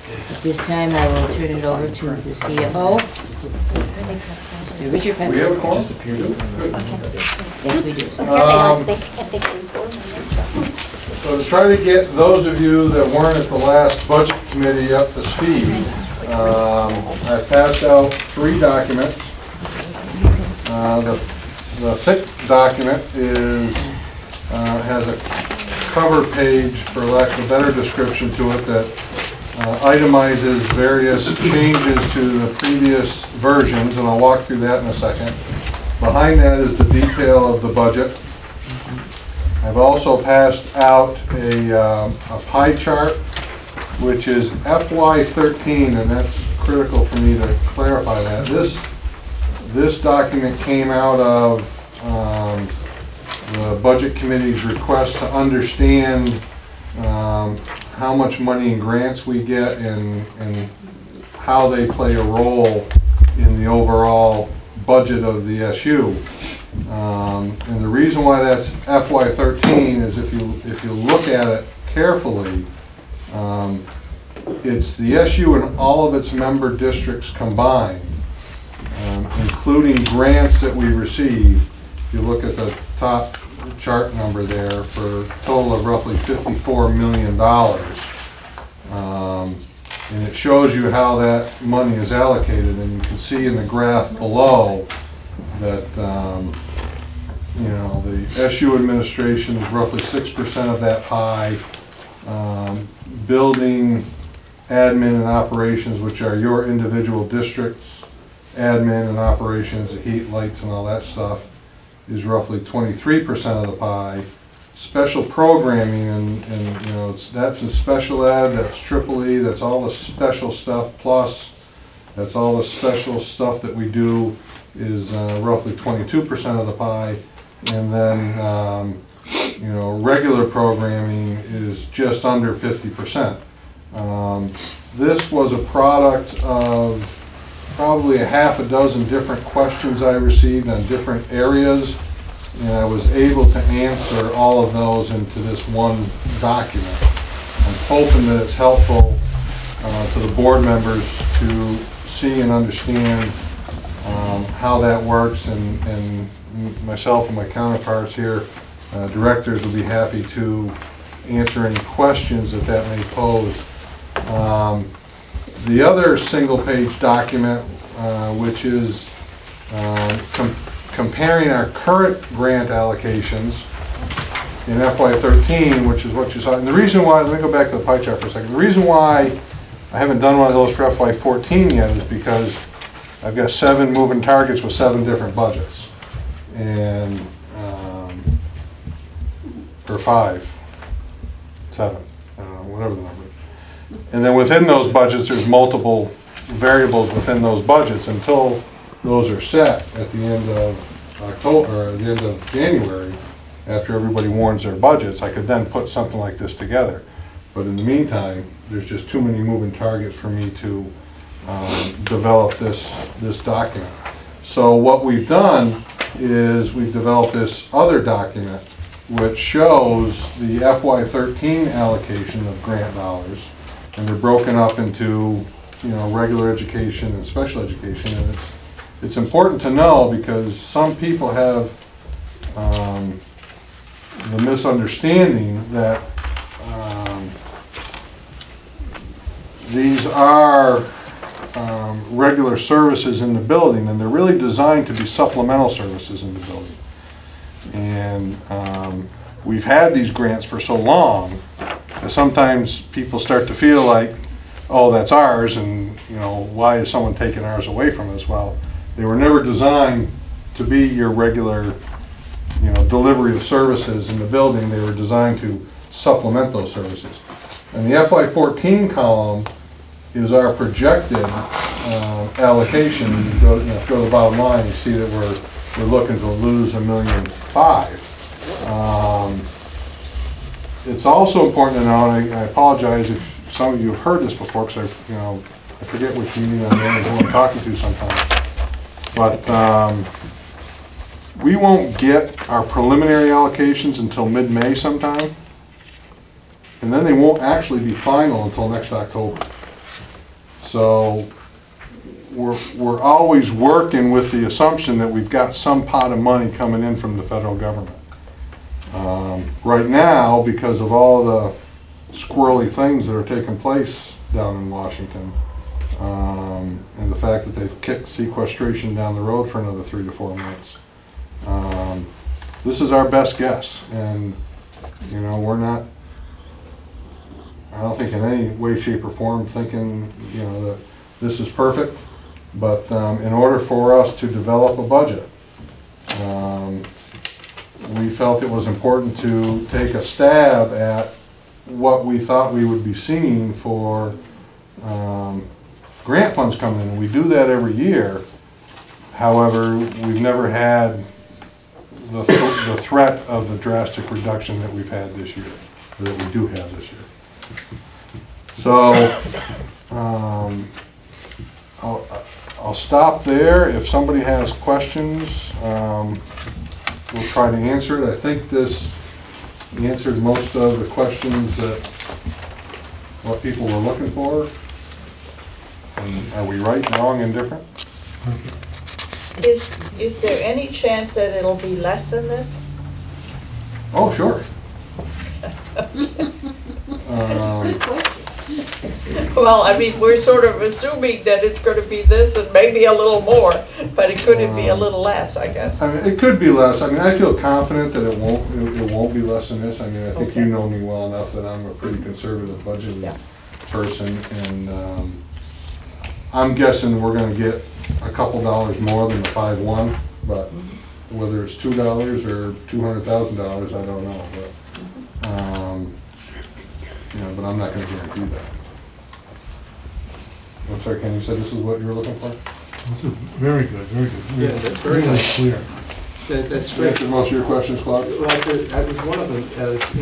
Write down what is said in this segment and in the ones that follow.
At this time, I will turn it over to the CFO. Richard Pepper. We have a call? Yes, we do. So to try to get those of you that weren't at the last budget committee up to speed, I passed out 3 documents. The thick document has a cover page, for lack of a better description to it, that itemizes various changes to the previous versions, and I'll walk through that in a second. Behind that is the detail of the budget. I've also passed out a pie chart, which is FY13, and that's critical for me to clarify that. This document came out of the Budget Committee's request to understand how much money in grants we get and how they play a role in the overall budget of the SU. And the reason why that's FY13 is if you look at it carefully, it's the SU and all of its member districts combined, including grants that we receive. If you look at the top chart number there, for a total of roughly $54 million. And it shows you how that money is allocated, and you can see in the graph below that you know, the SU administration is roughly 6% of that pie. Building, admin, and operations, which are your individual districts, admin and operations, the heat, lights, and all that stuff, is roughly 23% of the pie. Special programming, and you know, that's in special ed, that's triple E, that's all the special stuff, plus that's all the special stuff that we do, is roughly 22% of the pie. And then you know, regular programming is just under 50%. This was a product of probably a half a dozen different questions I received on different areas, and I was able to answer all of those into this one document. I'm hoping that it's helpful to the board members to see and understand how that works, and myself and my counterparts here, directors, will be happy to answer any questions that may pose. The other single-page document, which is comparing our current grant allocations in FY13, which is what you saw. And the reason why, let me go back to the pie chart for a second. The reason why I haven't done one of those for FY14 yet is because I've got 7 moving targets with 7 different budgets. And or 5, 7, whatever the number is. And then within those budgets, there's multiple variables within those budgets until those are set at the end of October, or at the end of January, after everybody warns their budgets. I could then put something like this together. But in the meantime, there's just too many moving targets for me to develop this document. So what we've done is we've developed this other document which shows the FY13 allocation of grant dollars, and they're broken up into, you know, regular education and special education. And it's important to know because some people have the misunderstanding that these are regular services in the building, and they're really designed to be supplemental services in the building. And we've had these grants for so long that sometimes people start to feel like, oh, that's ours, and you know, why is someone taking ours away from us? Well, they were never designed to be your regular, you know, delivery of services in the building. They were designed to supplement those services. And the FY14 column is our projected allocation. You go to the bottom line, you see that we're looking to lose $1.5 million. It's also important to know, and I apologize if some of you have heard this before, because I forget which meeting I'm in and who I'm talking to sometimes. But we won't get our preliminary allocations until mid-May sometime, and then they won't actually be final until next October. So we're always working with the assumption that we've got some pot of money coming in from the federal government. Right now, because of all the squirrely things that are taking place down in Washington, and the fact that they've kicked sequestration down the road for another 3 to 4 months, this is our best guess. And you know, we're not, I don't think in any way, shape, or form thinking, you know, that this is perfect. But in order for us to develop a budget, we felt it was important to take a stab at what we thought we would be seeing for grant funds coming in. And we do that every year. However, we've never had the threat of the drastic reduction that we've had this year, or that we do have this year. So I'll stop there. If somebody has questions, we'll try to answer it. I think this answered most of the questions that what people were looking for. And are we right, wrong, and different? Is there any chance that it'll be less than this? Oh, sure. Well, I mean, we're sort of assuming that it's going to be this and maybe a little more, but it could be a little less, I guess. I mean, it could be less. I mean, I feel confident that it won't be less than this. I mean, I think Okay. you know me well enough that I'm a pretty conservative budgeting person, and I'm guessing we're going to get a couple dollars more than the 5.1, but whether it's $2 or $200,000, I don't know. But you know, but I'm not going to guarantee that. I'm sorry, Ken, you said this is what you were looking for? This is very good, very good. Yeah, that's very nice. Clear. That's great. Answered most of your questions, Claude? Well, that was one of them,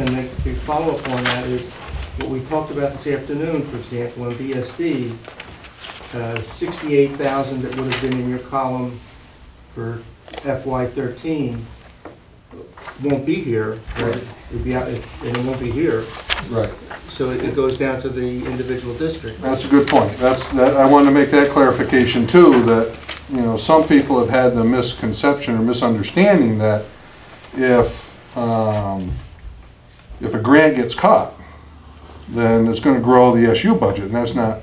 and the follow-up on that is what we talked about this afternoon, for example, in BSD, 68,000 that would have been in your column for FY13 won't be here. Right. It'll be out, and it won't be here. Right. So it goes down to the individual district. That's a good point. I wanted to make that clarification too, that, you know, some people have had the misconception or misunderstanding that if a grant gets cut, then it's going to grow the SU budget, and that's not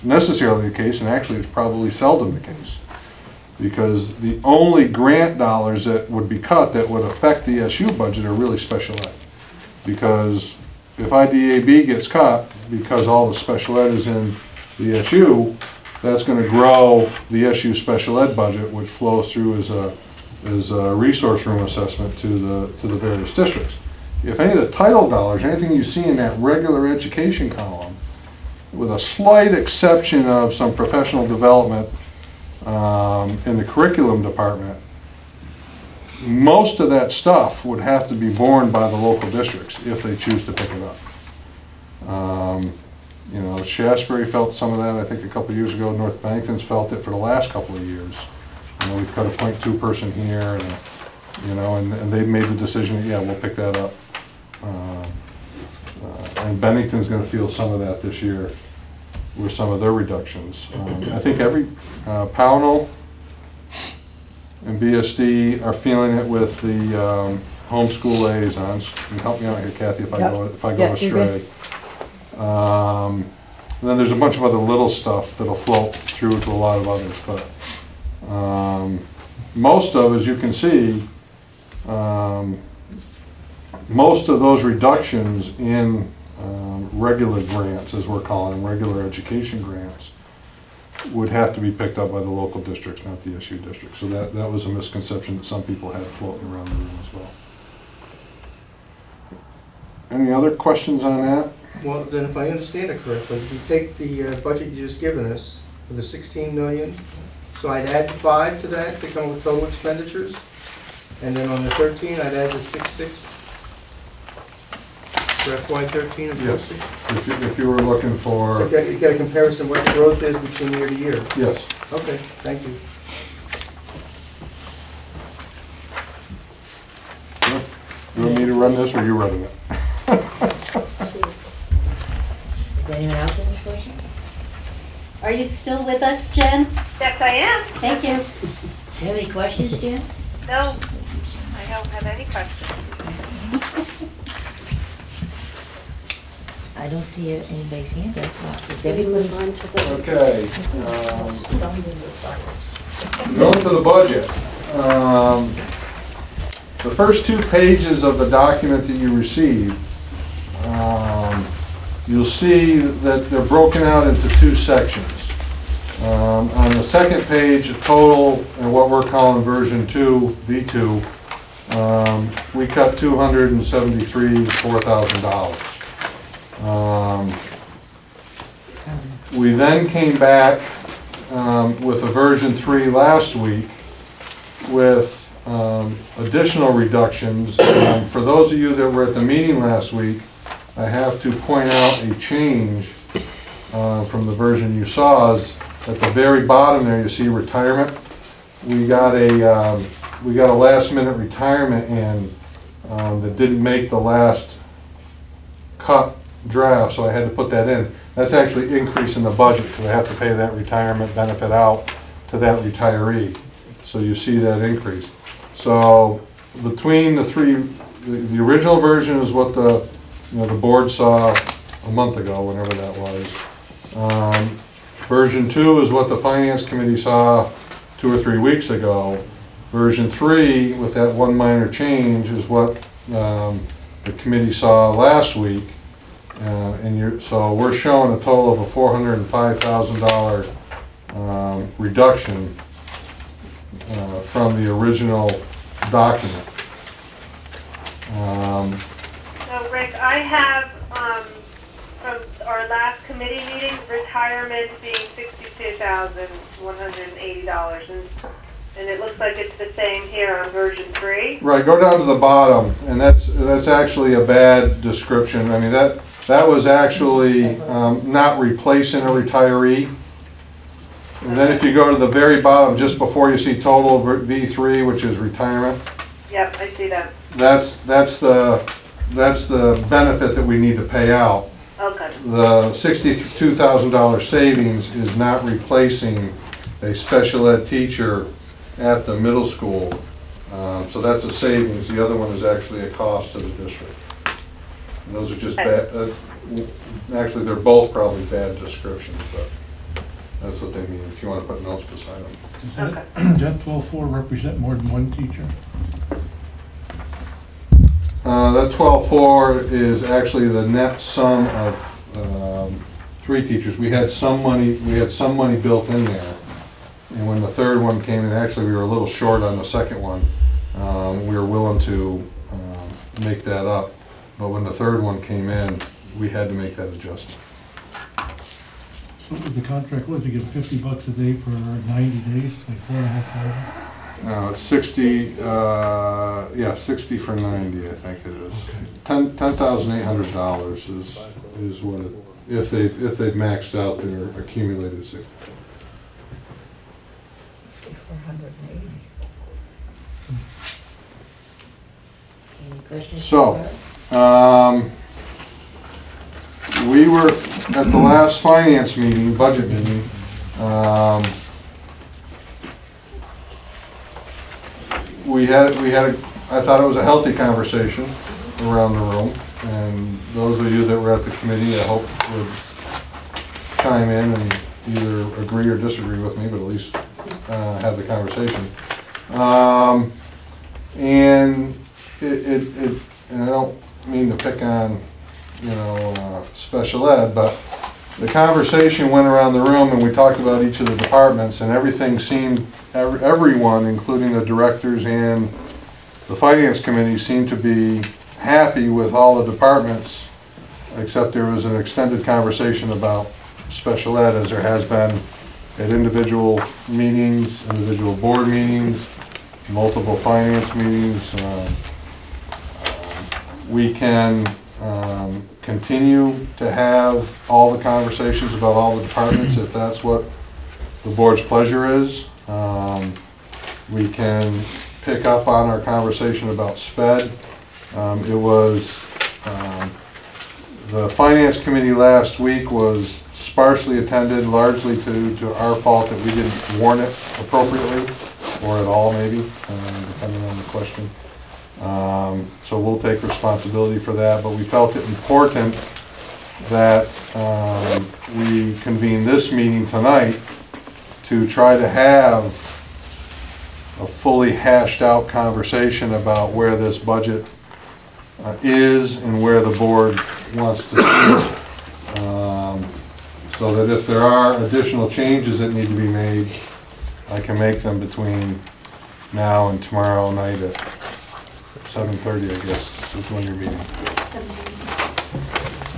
necessarily the case, and actually it's probably seldom the case. Because the only grant dollars that would be cut that would affect the SU budget are really special ed. Because if IDAB gets cut, because all the special ed is in the SU, that's going to grow the SU special ed budget, which flows through as a resource room assessment to the various districts. If any of the title dollars, anything you see in that regular education column, with a slight exception of some professional development in the curriculum department, most of that stuff would have to be borne by the local districts if they choose to pick it up. You know, Shasbury felt some of that, I think, a couple of years ago. North Bennington's felt it for the last couple of years. You know, we've got a .2 person here, and you know, and they've made the decision that, yeah, we'll pick that up. And Bennington's going to feel some of that this year with some of their reductions. I think every Pownell and BSD are feeling it with the homeschool liaisons. And help me out here, Kathy, if I go astray. And then there's a bunch of other little stuff that'll float through to a lot of others, but most of, as you can see, most of those reductions in regular grants, as we're calling them, regular education grants, would have to be picked up by the local districts, not the SU districts. So that was a misconception that some people had floating around the room as well. Any other questions on that? Well, then if I understand it correctly, if you take the budget you just given us for the 16 million, so I'd add 5 to that to come up with total expenditures, and then on the 13, I'd add the 6.6 for FY13 and Yes. 14. If you were looking for... So you get a comparison what the growth is between year to year. Yes. Okay, thank you. You want me to run this, or you running it? Is anyone else in this portion? Are you still with us, Jen? Yes, I am. Thank you. Do you have any questions, Jen? No, I don't have any questions. I don't see anybody's hand up. Is everybody? Okay. Going to the budget. The first 2 pages of the document that you received, you'll see that they're broken out into 2 sections. On the second page, total, and what we're calling version 2, V2, we cut $273,000. We then came back with a version 3 last week with additional reductions. For those of you that were at the meeting last week, I have to point out a change from the version you saw. Is at the very bottom there, you see retirement. We got a last minute retirement in that didn't make the last cut draft, so I had to put that in. That's actually increasing the budget because I have to pay that retirement benefit out to that retiree. So you see that increase. So between the 3, the original version is what the board saw a month ago, whenever that was. Version 2 is what the finance committee saw 2 or 3 weeks ago. Version 3, with that one minor change, is what the committee saw last week. So we're showing a total of a $405,000 reduction from the original document. So Rick, I have from our last committee meeting, retirement being $62,180, and it looks like it's the same here on version 3. Right, go down to the bottom, and that's actually a bad description. I mean, that was actually not replacing a retiree. And then if you go to the very bottom, just before you see total V3, which is retirement. Yep, I see that. That's the benefit that we need to pay out. Okay. The $62,000 savings is not replacing a special ed teacher at the middle school. So that's a savings. The other one is actually a cost to the district. And those are just bad, actually they're both probably bad descriptions, but that's what they mean, if you want to put notes beside them. Does that 12.4 represent more than one teacher? That 12.4 is actually the net sum of 3 teachers. We had some money built in there. And when the third one came in, actually we were a little short on the second one. We were willing to make that up. But when the third one came in, we had to make that adjustment. So the contract was to give $50 a day for 90 days, like $4,500? No, it's 60, yeah, 60 for 90, I think it is. $10,800 is what it, if they've maxed out their accumulated sick. 6,480. Any questions? So, we were at the last finance meeting, budget meeting. We had I thought it was a healthy conversation around the room, and those of you that were at the committee, I hope would chime in and either agree or disagree with me, but at least have the conversation. And and I don't mean to pick on, special ed, but the conversation went around the room and we talked about each of the departments, and everything seemed, everyone, including the directors and the finance committee, seemed to be happy with all the departments, except there was an extended conversation about special ed, as there has been at individual meetings, individual board meetings, multiple finance meetings. We can continue to have all the conversations about all the departments if that's what the board's pleasure is. We can pick up on our conversation about SPED. It was the finance committee last week was sparsely attended, largely to our fault that we didn't warn it appropriately, or at all maybe, depending on the question. So we'll take responsibility for that, but we felt it important that we convene this meeting tonight to try to have a fully hashed out conversation about where this budget is and where the board wants to see it. So that if there are additional changes that need to be made, I can make them between now and tomorrow night at 7:30, I guess, is when you're meeting.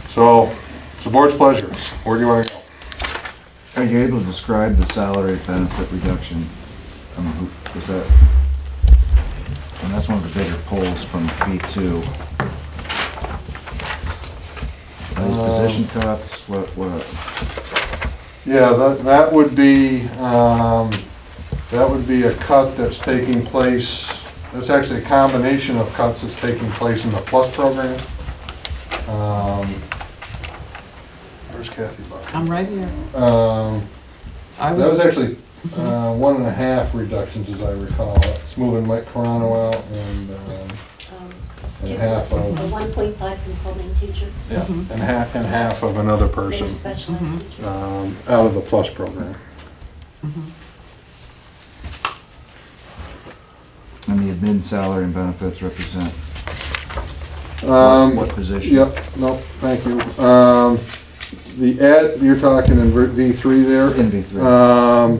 So, it's the board's pleasure. Where do you want to go? Are you able to describe the salary benefit reduction? Is that, and that's one of the bigger polls from B2. Are these position cuts? What? Yeah, that would be a cut that's taking place. That's actually a combination of cuts that's taking place in the Plus program. Where's Kathy Buck? I'm right here. That was actually 1.5 reductions, as I recall. It's moving Mike Carano out and half A of 1.5 consulting teacher. yeah, and half of another person Special ed teacher. out of the Plus program. And the admin salary and benefits represent what position? Yep. No, thank you. You're talking in V3 there. In V3.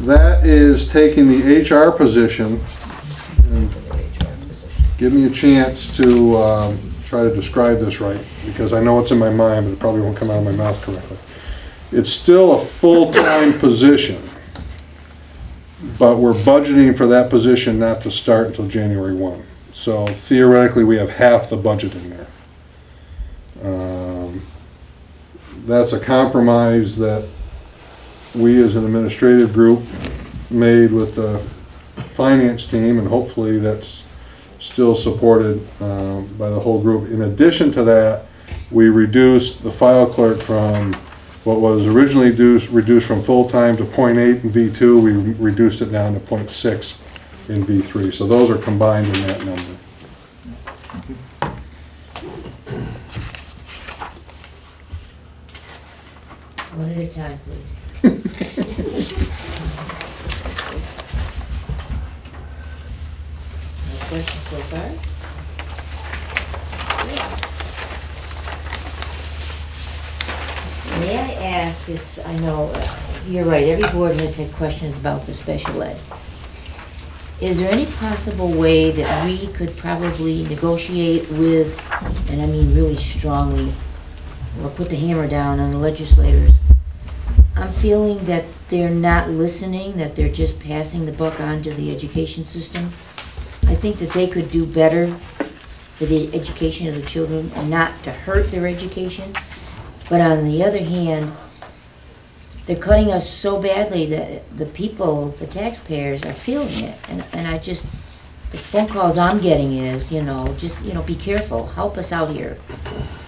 That is taking the HR position. And give me a chance to try to describe this right, because I know it's in my mind, but it probably won't come out of my mouth correctly. It's still a full-time position, but we're budgeting for that position not to start until January 1. So theoretically, we have half the budget in there. That's a compromise that we as an administrative group made with the finance team, and hopefully that's still supported by the whole group. In addition to that, we reduced the file clerk from what was originally reduced from full-time to 0.8 in V2. We reduced it down to 0.6 in V3. So those are combined in that number. One at a time, please. No questions so far? May I ask, I know, you're right, every board has had questions about the special ed. Is there any possible way that we could probably negotiate with, and I mean really strongly, or put the hammer down on the legislators? I'm feeling that they're not listening, that they're just passing the buck on to the education system. I think that they could do better for the education of the children, and not to hurt their education. But on the other hand, they're cutting us so badly that the people, the taxpayers, are feeling it. And I just, the phone calls I'm getting is, just, be careful, help us out here.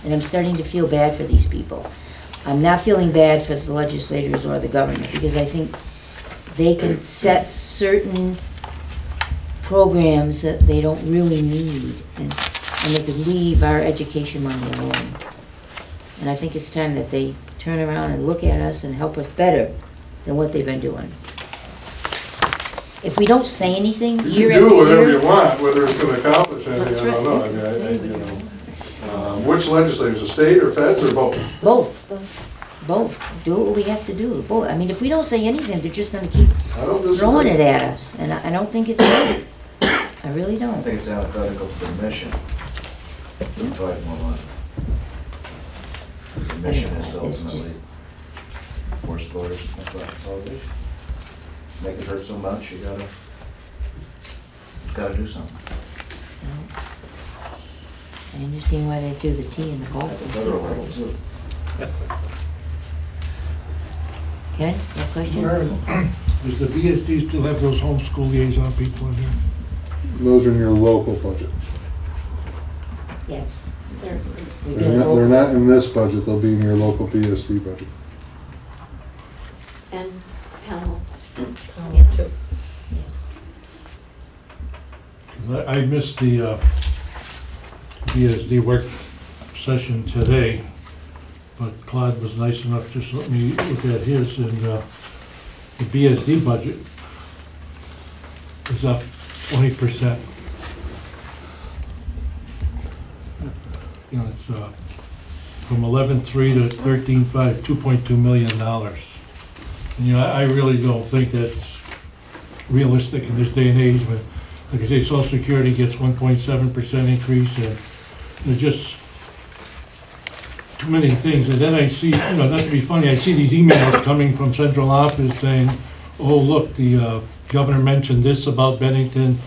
And I'm starting to feel bad for these people. I'm not feeling bad for the legislators or the government, because I think they can set certain programs that they don't really need, and they could leave our education money alone. And I think it's time that they turn around and look at us and help us better than what they've been doing. If we don't say anything year after year... You do whatever you want, whether it's going to accomplish anything, That's I don't know. right. Which legislators, the state or feds or both? Both. Do what we have to do. Both. I mean, if we don't say anything, they're just going to keep throwing it at us. And I don't think it's right. I really don't. I think it's antithetical to the mission to provide more money. The mission is to ultimately force voters to think about consolidation. Make it hurt so much, you gotta do something. I understand why they threw the T in the bowl. At the federal level too. Ken, no question? Does the VSD still have those homeschool liaison people in there? Those are in your local budget. Yes. They're not in this budget, they'll be in your local BSC budget. And Powell. Too. 'Cause I missed the BSD work session today, but Claude was nice enough to just let me look at his, and the BSD budget is up 20%. You know, it's from 11.3 to 13.5, $2.2 million. And, you know, I really don't think that's realistic in this day and age, but like I say, Social Security gets 1.7% increase, and there's just too many things. And then I see, you know, not to be funny, I see these emails coming from central office saying, oh, look, the governor mentioned this about Bennington.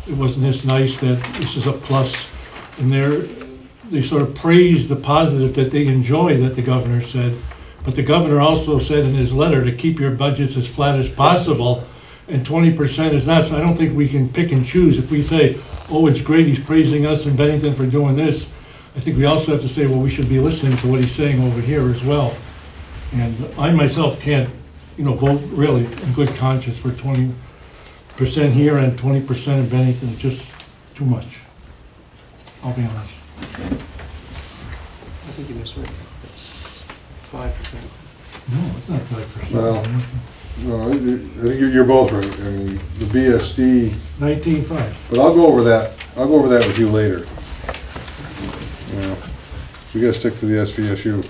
It wasn't this nice, that this is a plus. And they sort of praise the positive that they enjoy that the governor said. But the governor also said in his letter to keep your budgets as flat as possible, and 20% is not. So I don't think we can pick and choose. If we say, oh, it's great, he's praising us in Bennington for doing this, I think we also have to say, well, we should be listening to what he's saying over here as well. And I myself can't, you know, vote really in good conscience for 20% here and 20% in Bennington. It's just too much. I'll be honest. I think you misread. It's 5%. No, it's not 5%. Well, no, I think you're both right. I mean, the BSD, 19.5. but I'll go over that with you later. You know, we gotta stick to the SVSU,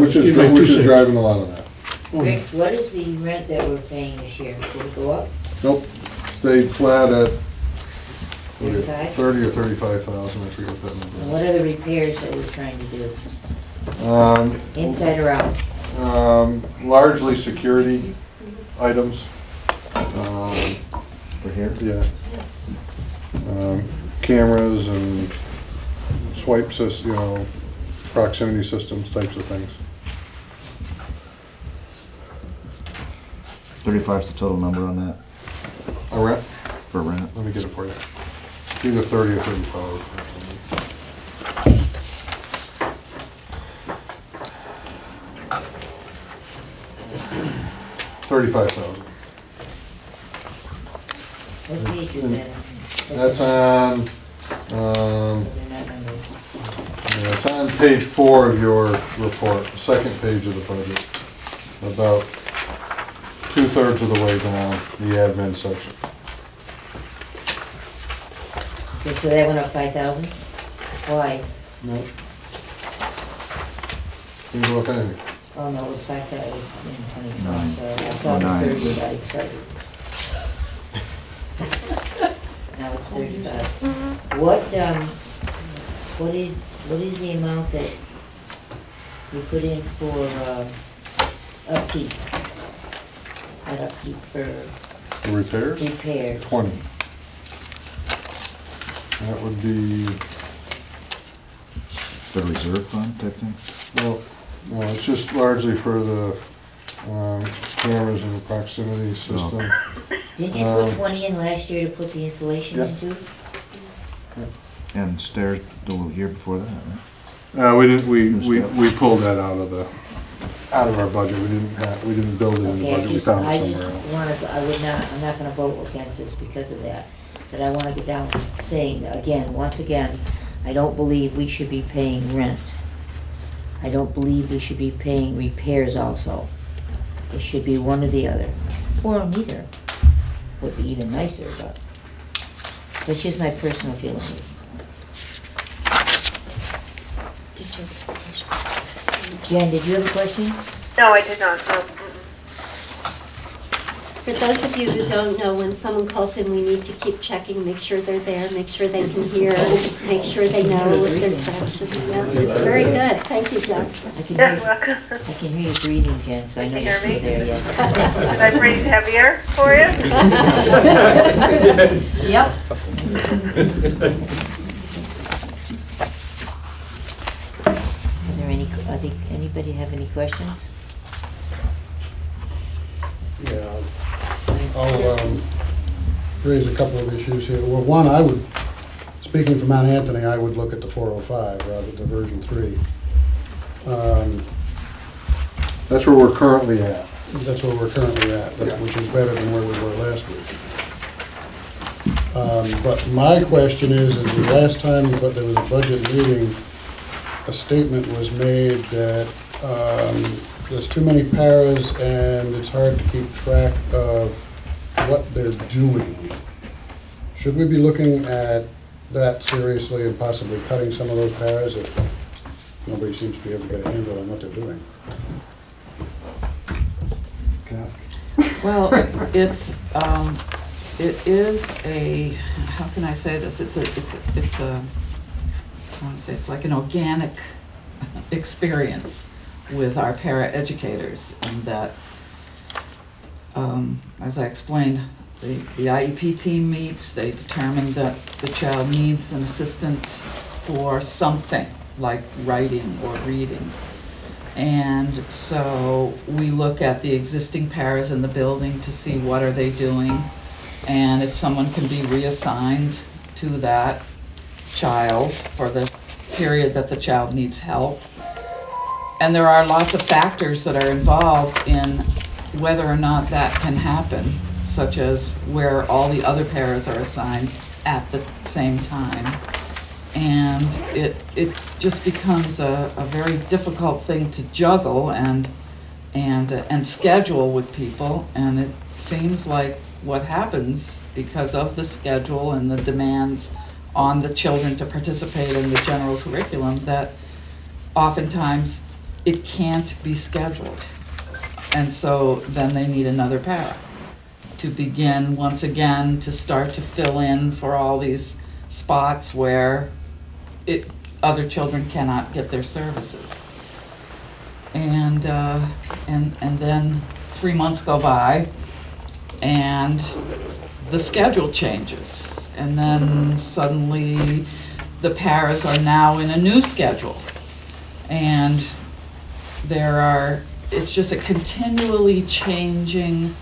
which is driving a lot of that. Rick, what is the rent that we're paying this year? Will it go up? Nope, stayed flat at 35? 30 or 35,000, I forget that And number. what are the repairs that we're trying to do? Um, Inside or out? Largely security items. For here? Yeah. Cameras and swipe systems, you know, proximity systems, types of things. 35 is the total number on that, A rent? for rent. Let me get it for you. It's either 30 or 35. 35,000. What page is that on? That's on, They're not numbered. yeah, it's on page 4 of your report, the second page of the budget. About 2/3 of the way down, the admin section. Okay, so that went up 5,000? Why? Nope. Didn't go up anything. Oh, no, it was 5,000, it was in 24, Nine. so I saw the 9. 30, I got excited. Now it's 35. What is the amount that you put in for upkeep? Not upkeep, for The repairs? repairs? 20. That would be, The reserve fund type thing? well, no, it's just largely for the cameras and the proximity system. Didn't you put 20 in last year to put the insulation Yeah. into? And stairs the year before that, right? We didn't, we pulled that out of our budget. We didn't build it in the Okay, budget. We found I it just somewhere else. I'm not gonna vote against this because of that. But I wanna get down saying, again, once again, I don't believe we should be paying rent. I don't believe we should be paying repairs also. It should be one or the other, or neither. Would be even nicer, but that's just my personal feeling. Did you? Jen, did you have a question? No, I did not, no. For those of you who don't know, when someone calls in, we need to keep checking, make sure they're there, make sure they can hear, make sure they know if there's action. Yeah, it's very good. Thank you, Jeff. I can You're hear, welcome. I can hear you breathing, Jen, so I know Can you you're hear still me? there, yeah. Did I breathe heavier for you? Yep. Are there any, anybody have any questions? Yeah, I'll raise a couple of issues here. Well, one, I would, speaking for Mount Anthony, I would look at the 405 rather than version 3. That's where we're currently at. That's where we're currently at, which is better than where we were last week. But my question is the last time that there was a budget meeting, a statement was made that there's too many paras and it's hard to keep track of what they're doing. Should we be looking at that seriously and possibly cutting some of those paras if nobody seems to be able to get a handle on what they're doing? Well, it is a, how can I say this? I want to say it's like an organic experience with our para-educators, and that, as I explained, the IEP team meets, they determine that the child needs an assistant for something, like writing or reading. And so we look at the existing paras in the building to see what are they doing, and if someone can be reassigned to that child for the period that the child needs help. And there are lots of factors that are involved in whether or not that can happen, such as where all the other paras are assigned at the same time. And it just becomes a very difficult thing to juggle and schedule with people. And it seems like what happens because of the schedule and the demands on the children to participate in the general curriculum, that oftentimes it can't be scheduled. And so then they need another para to begin once again to start to fill in for all these spots where other children cannot get their services. And then 3 months go by and the schedule changes, and then suddenly the paras are now in a new schedule, and it's just a continually changing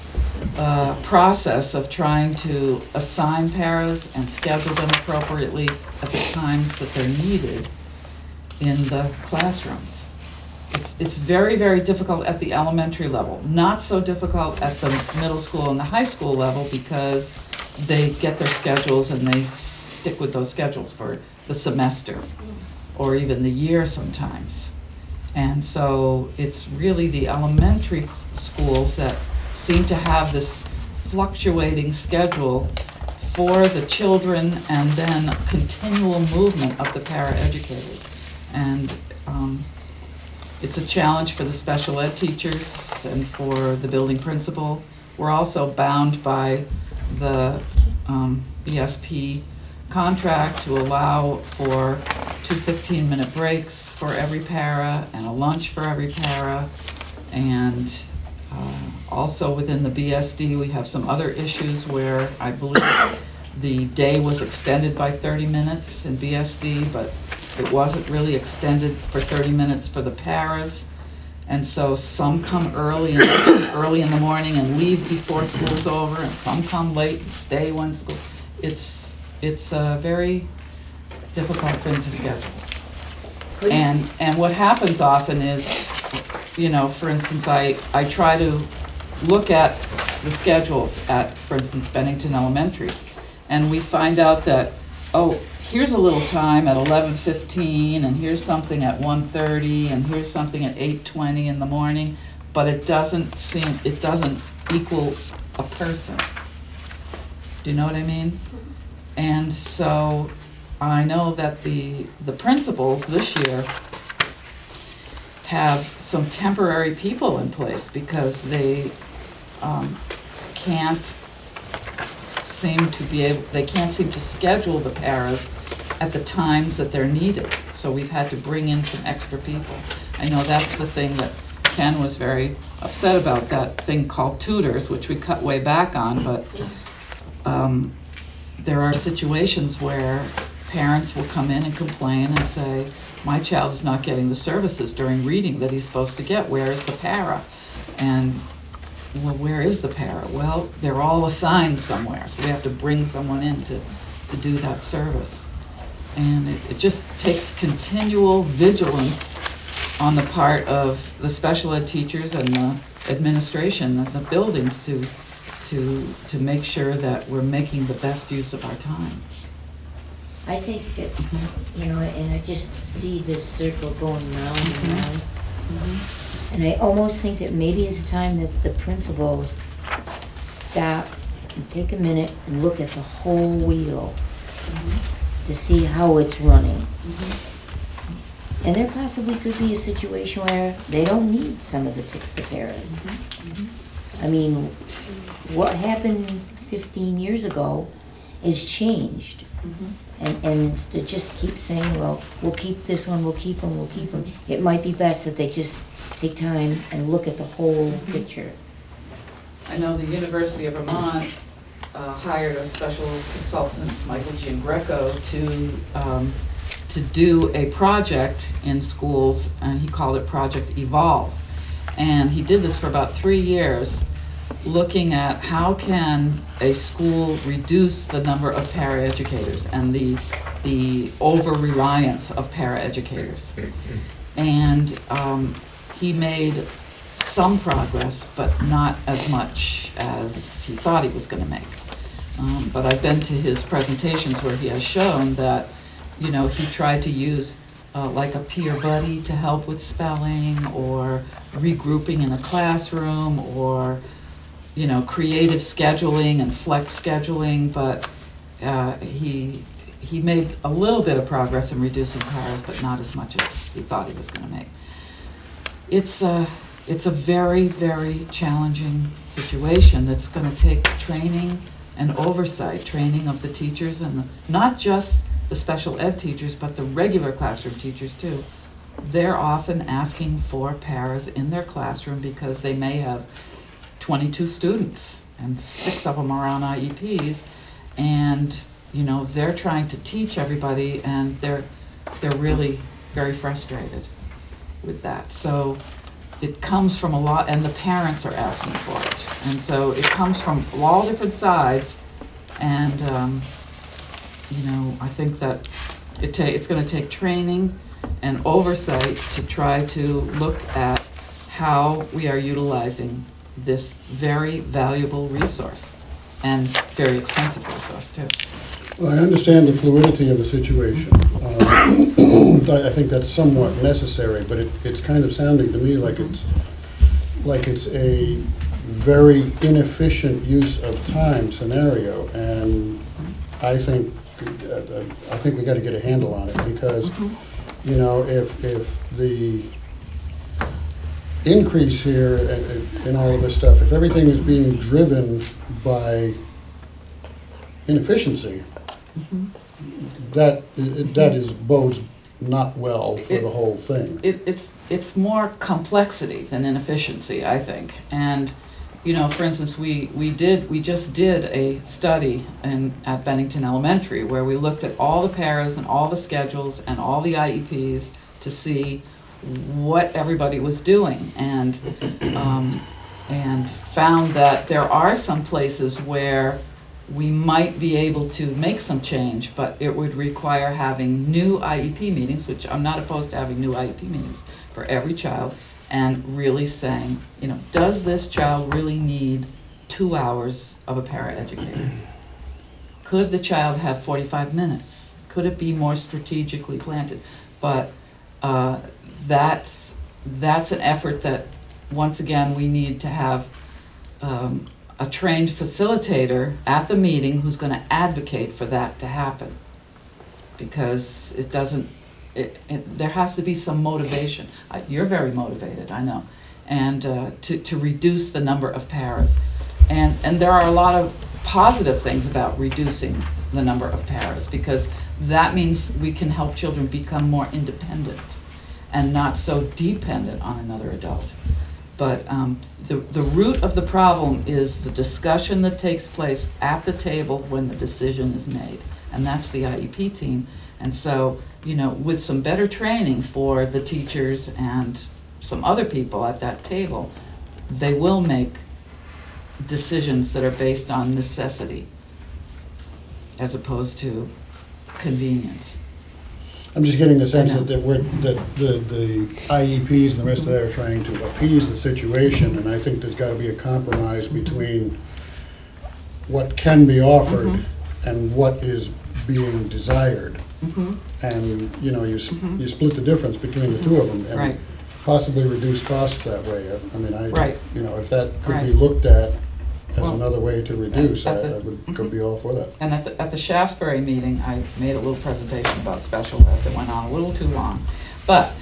process of trying to assign paras and schedule them appropriately at the times that they're needed in the classrooms. It's very, very difficult at the elementary level. Not so difficult at the middle school and the high school level because they get their schedules and they stick with those schedules for the semester or even the year sometimes. And so it's really the elementary schools that seem to have this fluctuating schedule for the children and then continual movement of the para-educators. And it's a challenge for the special ed teachers and for the building principal. We're also bound by the ESP contract to allow for 2 15-minute breaks for every para and a lunch for every para. And also within the BSD, we have some other issues where I believe the day was extended by 30 minutes in BSD, but it wasn't really extended for 30 minutes for the paras. And so some come early in the morning and leave before school's over, and some come late and stay when school. It's a very difficult thing to schedule. And what happens often is, you know, for instance, I try to look at the schedules at, for instance, Bennington Elementary, and we find out that, oh, here's a little time at 11:15, and here's something at 1:30, and here's something at 8:20 in the morning, but it doesn't equal a person. Do you know what I mean? And so I know that the principals this year have some temporary people in place because they can't seem to schedule the paras at the times that they're needed. So we've had to bring in some extra people. I know that's the thing that Ken was very upset about, that thing called tutors, which we cut way back on, but there are situations where parents will come in and complain and say, my child is not getting the services during reading that he's supposed to get. Where is the para? And, well, where is the para? Well, they're all assigned somewhere, so we have to bring someone in to do that service. And it just takes continual vigilance on the part of the special ed teachers and the administration of the buildings to make sure that we're making the best use of our time. I think that, you know, and I just see this circle going round and round. And I almost think that maybe it's time that the principals stop and take a minute and look at the whole wheel to see how it's running. And there possibly could be a situation where they don't need some of the paras. I mean, what happened 15 years ago has changed. And to just keep saying, well, we'll keep this one, we'll keep them, we'll keep them. It might be best that they just take time and look at the whole picture. I know the University of Vermont hired a special consultant, Michael Giangreco, to do a project in schools, and he called it Project Evolve. And he did this for about 3 years, looking at how can a school reduce the number of paraeducators and the over-reliance of paraeducators. And he made some progress, but not as much as he thought he was going to make. But I've been to his presentations where he has shown that, you know, he tried to use like a peer buddy to help with spelling, or regrouping in a classroom, or, you know, creative scheduling and flex scheduling, but he made a little bit of progress in reducing paras, but not as much as he thought he was going to make. It's a very, very challenging situation that's going to take training and oversight, training of the teachers, and not just the special ed teachers, but the regular classroom teachers too. They're often asking for paras in their classroom because they may have 22 students and 6 of them are on IEPs, and you know, they're trying to teach everybody, and they're really very frustrated with that. So it comes from a lot, and the parents are asking for it, and so it comes from all different sides. And you know, I think that it's going to take training and oversight to try to look at how we are utilizing this very valuable resource, and very expensive resource too. Well, I understand the fluidity of the situation. I think that's somewhat necessary, but it's kind of sounding to me like it's a very inefficient use of time scenario, and I think we got to get a handle on it, because you know, if the increase here in all of this stuff, if everything is being driven by inefficiency, that bodes not well for the whole thing. It's more complexity than inefficiency, I think. And you know, for instance, we just did a study at Bennington Elementary where we looked at all the paras and all the schedules and all the IEPs to see what everybody was doing, and found that there are some places where we might be able to make some change, but it would require having new IEP meetings, which I'm not opposed to having new IEP meetings for every child, and really saying, you know, does this child really need 2 hours of a paraeducator? Could the child have 45 minutes? Could it be more strategically planted? But that's an effort that, once again, we need to have a trained facilitator at the meeting who's going to advocate for that to happen, because it doesn't. There has to be some motivation. You're very motivated, I know, and to reduce the number of paras, and there are a lot of positive things about reducing the number of paras, because that means we can help children become more independent and not so dependent on another adult. But the root of the problem is the discussion that takes place at the table when the decision is made, and that's the IEP team. And so, you know, with some better training for the teachers and some other people at that table, they will make decisions that are based on necessity as opposed to convenience. I'm just getting the sense I know. that the IEPs and the rest of that are trying to appease the situation, and I think there's gotta be a compromise between what can be offered Mm-hmm. and what is being desired. Mhm. And, you know, you split the difference between the two of them. Right. And possibly reduce costs that way. I mean, Right. you know, if that could be Right. looked at as Well, another way to reduce, I at the- would be all for that. And at the Shaftesbury meeting, I made a little presentation about special ed that went on a little too long. But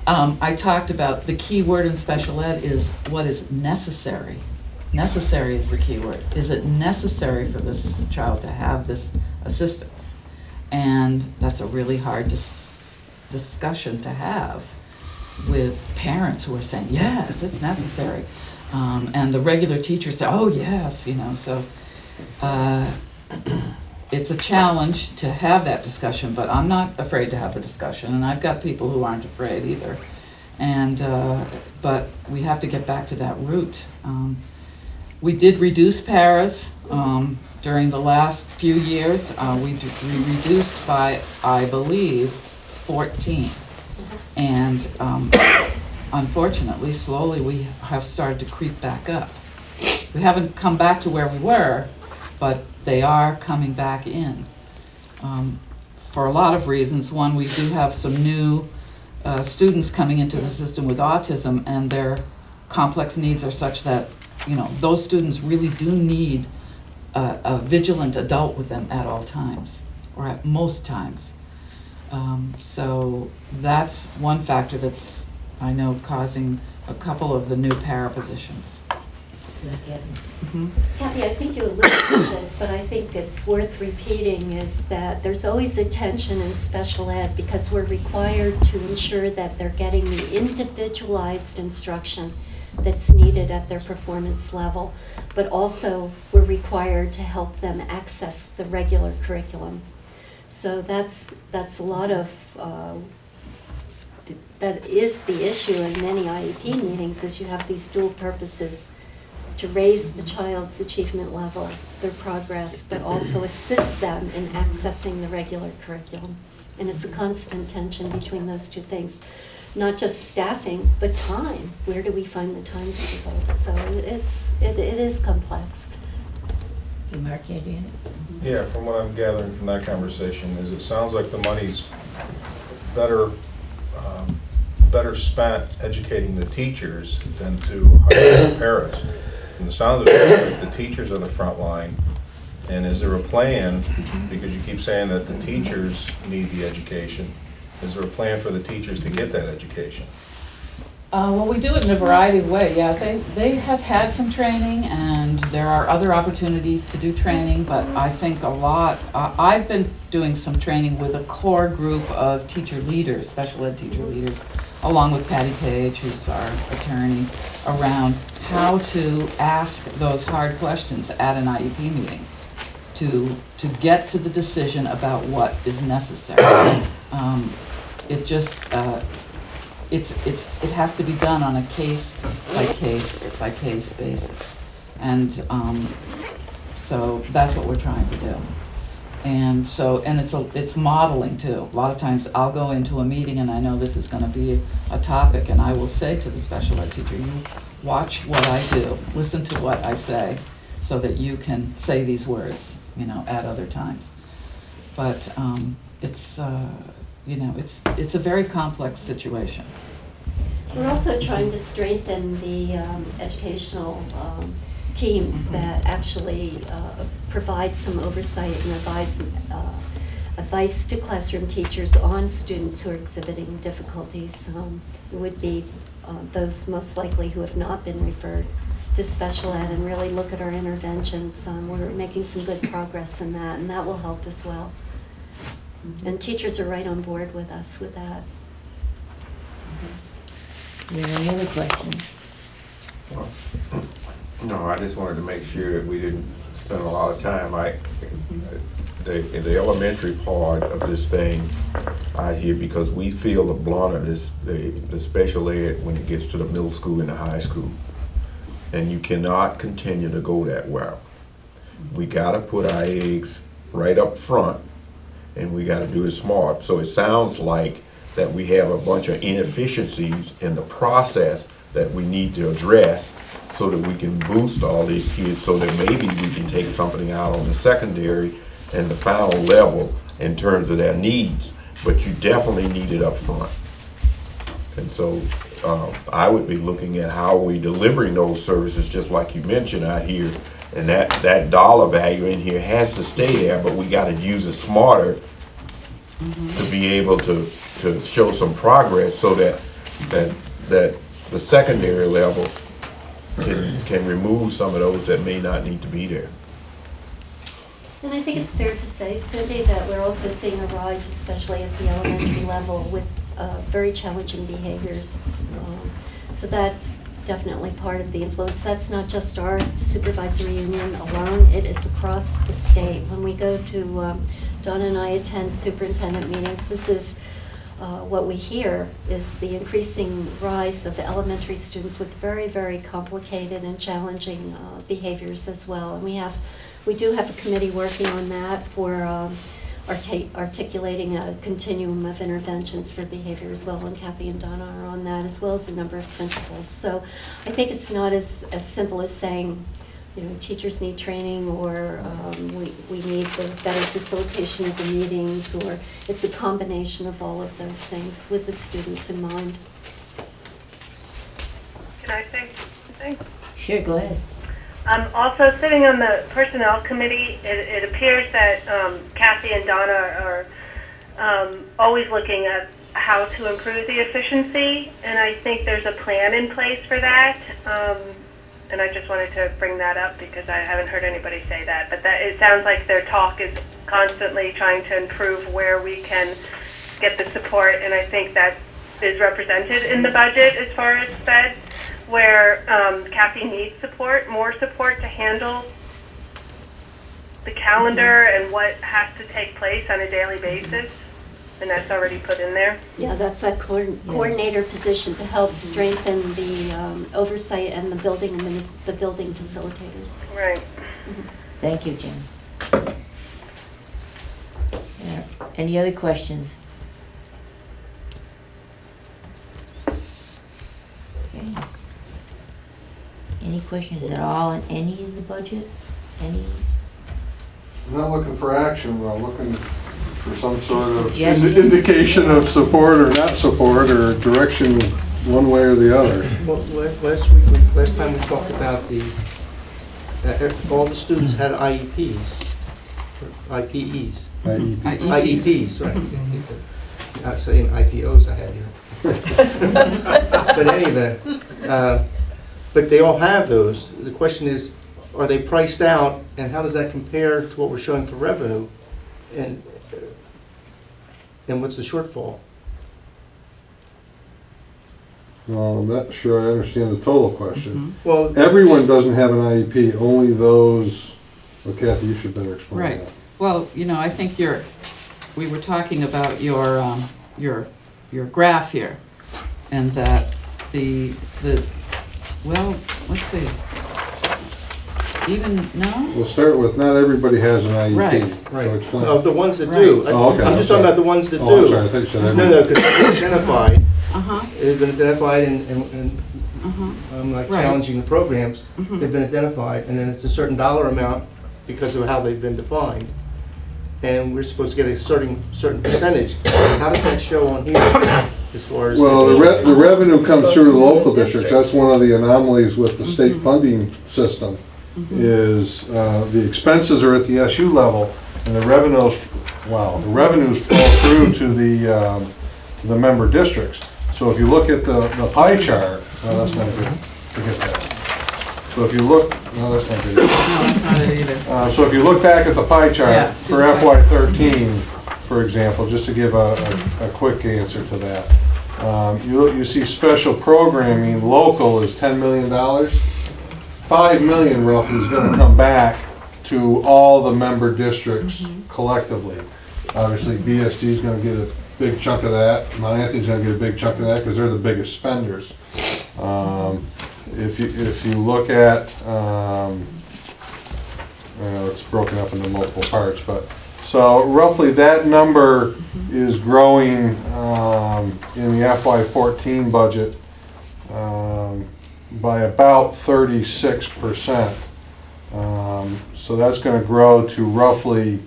I talked about the key word in special ed is what is necessary. Necessary is the key word. Is it necessary for this child to have this assistance? And that's a really hard discussion to have with parents who are saying, yes, it's necessary. And the regular teachers say, oh, yes, you know, so it's a challenge to have that discussion, but I'm not afraid to have the discussion, and I've got people who aren't afraid either. And, but we have to get back to that root. We did reduce paras during the last few years. We reduced by, I believe, 14. And unfortunately, slowly we have started to creep back up. We haven't come back to where we were, but they are coming back in. For a lot of reasons. One, we do have some new students coming into the system with autism, and their complex needs are such that, you know, those students really do need a vigilant adult with them at all times, or at most times. So that's one factor that's, I know, causing a couple of the new para positions. Kathy, I think you alluded to this, but I think it's worth repeating, is that there's always a tension in special ed because we're required to ensure that they're getting the individualized instruction that's needed at their performance level, but also we're required to help them access the regular curriculum. So that's a lot of, that is the issue in many IEP meetings, is you have these dual purposes to raise the child's achievement level, their progress, but also assist them in accessing the regular curriculum. And it's a constant tension between those two things. Not just staffing, but time. Where do we find the time to do both? So it is complex. You mark it, Adrian? Yeah, from what I'm gathering from that conversation is it sounds like the money's better spent educating the teachers than to hire the paras. From the sounds of it, like the teachers are the front line. And is there a plan, because you keep saying that the teachers need the education, is there a plan for the teachers to get that education? Well, we do it in a variety of ways. Yeah, they have had some training, and there are other opportunities to do training, but I think a lot, I've been doing some training with a core group of teacher leaders, special ed teacher leaders, along with Patty Page, who's our attorney, around how to ask those hard questions at an IEP meeting to get to the decision about what is necessary. It just, it has to be done on a case by case basis. And so that's what we're trying to do. And so, and it's modeling too. A lot of times I'll go into a meeting and I know this is gonna be a topic, and I will say to the special ed teacher, you watch what I do, listen to what I say, so that you can say these words, you know, at other times. But it's, you know, it's a very complex situation. We're also trying to strengthen the educational teams that actually provide some oversight and advice to classroom teachers on students who are exhibiting difficulties. It would be those most likely who have not been referred to special ed, and really look at our interventions. We're making some good progress in that, and that will help as well. And teachers are right on board with us with that. Are there any other questions? No, I just wanted to make sure that we didn't spend a lot of time. The elementary part of this thing, I hear, because we feel the blunt of this, the special ed when it gets to the middle school and the high school. And you cannot continue to go that route. We gotta put our eggs right up front and we gotta do it smart. So it sounds like that we have a bunch of inefficiencies in the process that we need to address so that we can boost all these kids, so that maybe we can take something out on the secondary and the final level in terms of their needs, but you definitely need it up front. And so I would be looking at how we delivering those services, just like you mentioned out here, and that dollar value in here has to stay there, but we gotta use it smarter to be able to show some progress so that the secondary level can remove some of those that may not need to be there. And I think it's fair to say, Cindy, that we're also seeing a rise, especially at the elementary level, with very challenging behaviors. So that's definitely part of the influence. That's not just our supervisory union alone, it is across the state. When we go to, Donna and I attend superintendent meetings, this is what we hear is the increasing rise of the elementary students with very, very complicated and challenging behaviors as well. And we do have a committee working on that for articulating a continuum of interventions for behavior as well, and Kathy and Donna are on that, as well as a number of principals. So I think it's not as simple as saying, you know, teachers need training, or we need the better facilitation of the meetings, or it's a combination of all of those things with the students in mind. Can I say something? Sure, go ahead. Also, sitting on the Personnel Committee, it appears that Kathy and Donna are always looking at how to improve the efficiency, and I think there's a plan in place for that. And I just wanted to bring that up because I haven't heard anybody say that. But it sounds like their talk is constantly trying to improve where we can get the support, and I think that is represented in the budget as far as SPED, where Kathy needs support, more support to handle the calendar and what has to take place on a daily basis, and that's already put in there. Yeah, that's that coordinator position to help strengthen the oversight and the building facilitators. Right. Thank you, Jen. Yeah. Any other questions? Okay. Any questions at all on any of the budget? Any? I'm not looking for action, but I'm looking for some sort of Suggestions? indication of support or not support, or direction one way or the other. Well, last time we talked about all the students had IEPs, IPEs. IEPs, right. Not saying IPOs I had here. But any event, but they all have those. The question is, are they priced out, and how does that compare to what we're showing for revenue? And what's the shortfall? Well, I'm not sure I understand the total question. Well, Everyone doesn't have an IEP, only those, well, Kathy, you should better explain Right. that. Well, you know, I think we were talking about your graph here, and that well, let's see, We'll start with, not everybody has an IEP. Right. right, So explain. of the ones that do. Oh, okay, I'm just talking about the ones that do. Oh, I'm sorry, I thought you said everybody. No, because it's been identified. Uh-huh. They've been identified, and I'm like Right. challenging the programs. They've been identified, and then it's a certain dollar amount because of how they've been defined. And we're supposed to get a certain percentage. How does that show on here as far as? Well, the revenue comes through the local districts. That's one of the anomalies with the state funding system, is the expenses are at the SU level, and the revenues flow through to the member districts. So if you look at the pie chart, that's not good. Forget that. So if you look, no, that's not good. No, that's not it either. So if you look back at the pie chart Yeah. for FY13, for example, just to give a quick answer to that, you see special programming, local is $10 million. $5 million roughly is going to come back to all the member districts collectively. Obviously, BSD is going to get a big chunk of that. Mount Anthony's going to get a big chunk of that because they're the biggest spenders. If you look at, it's broken up into multiple parts, but So roughly that number is growing in the FY14 budget by about 36%. So that's going to grow to roughly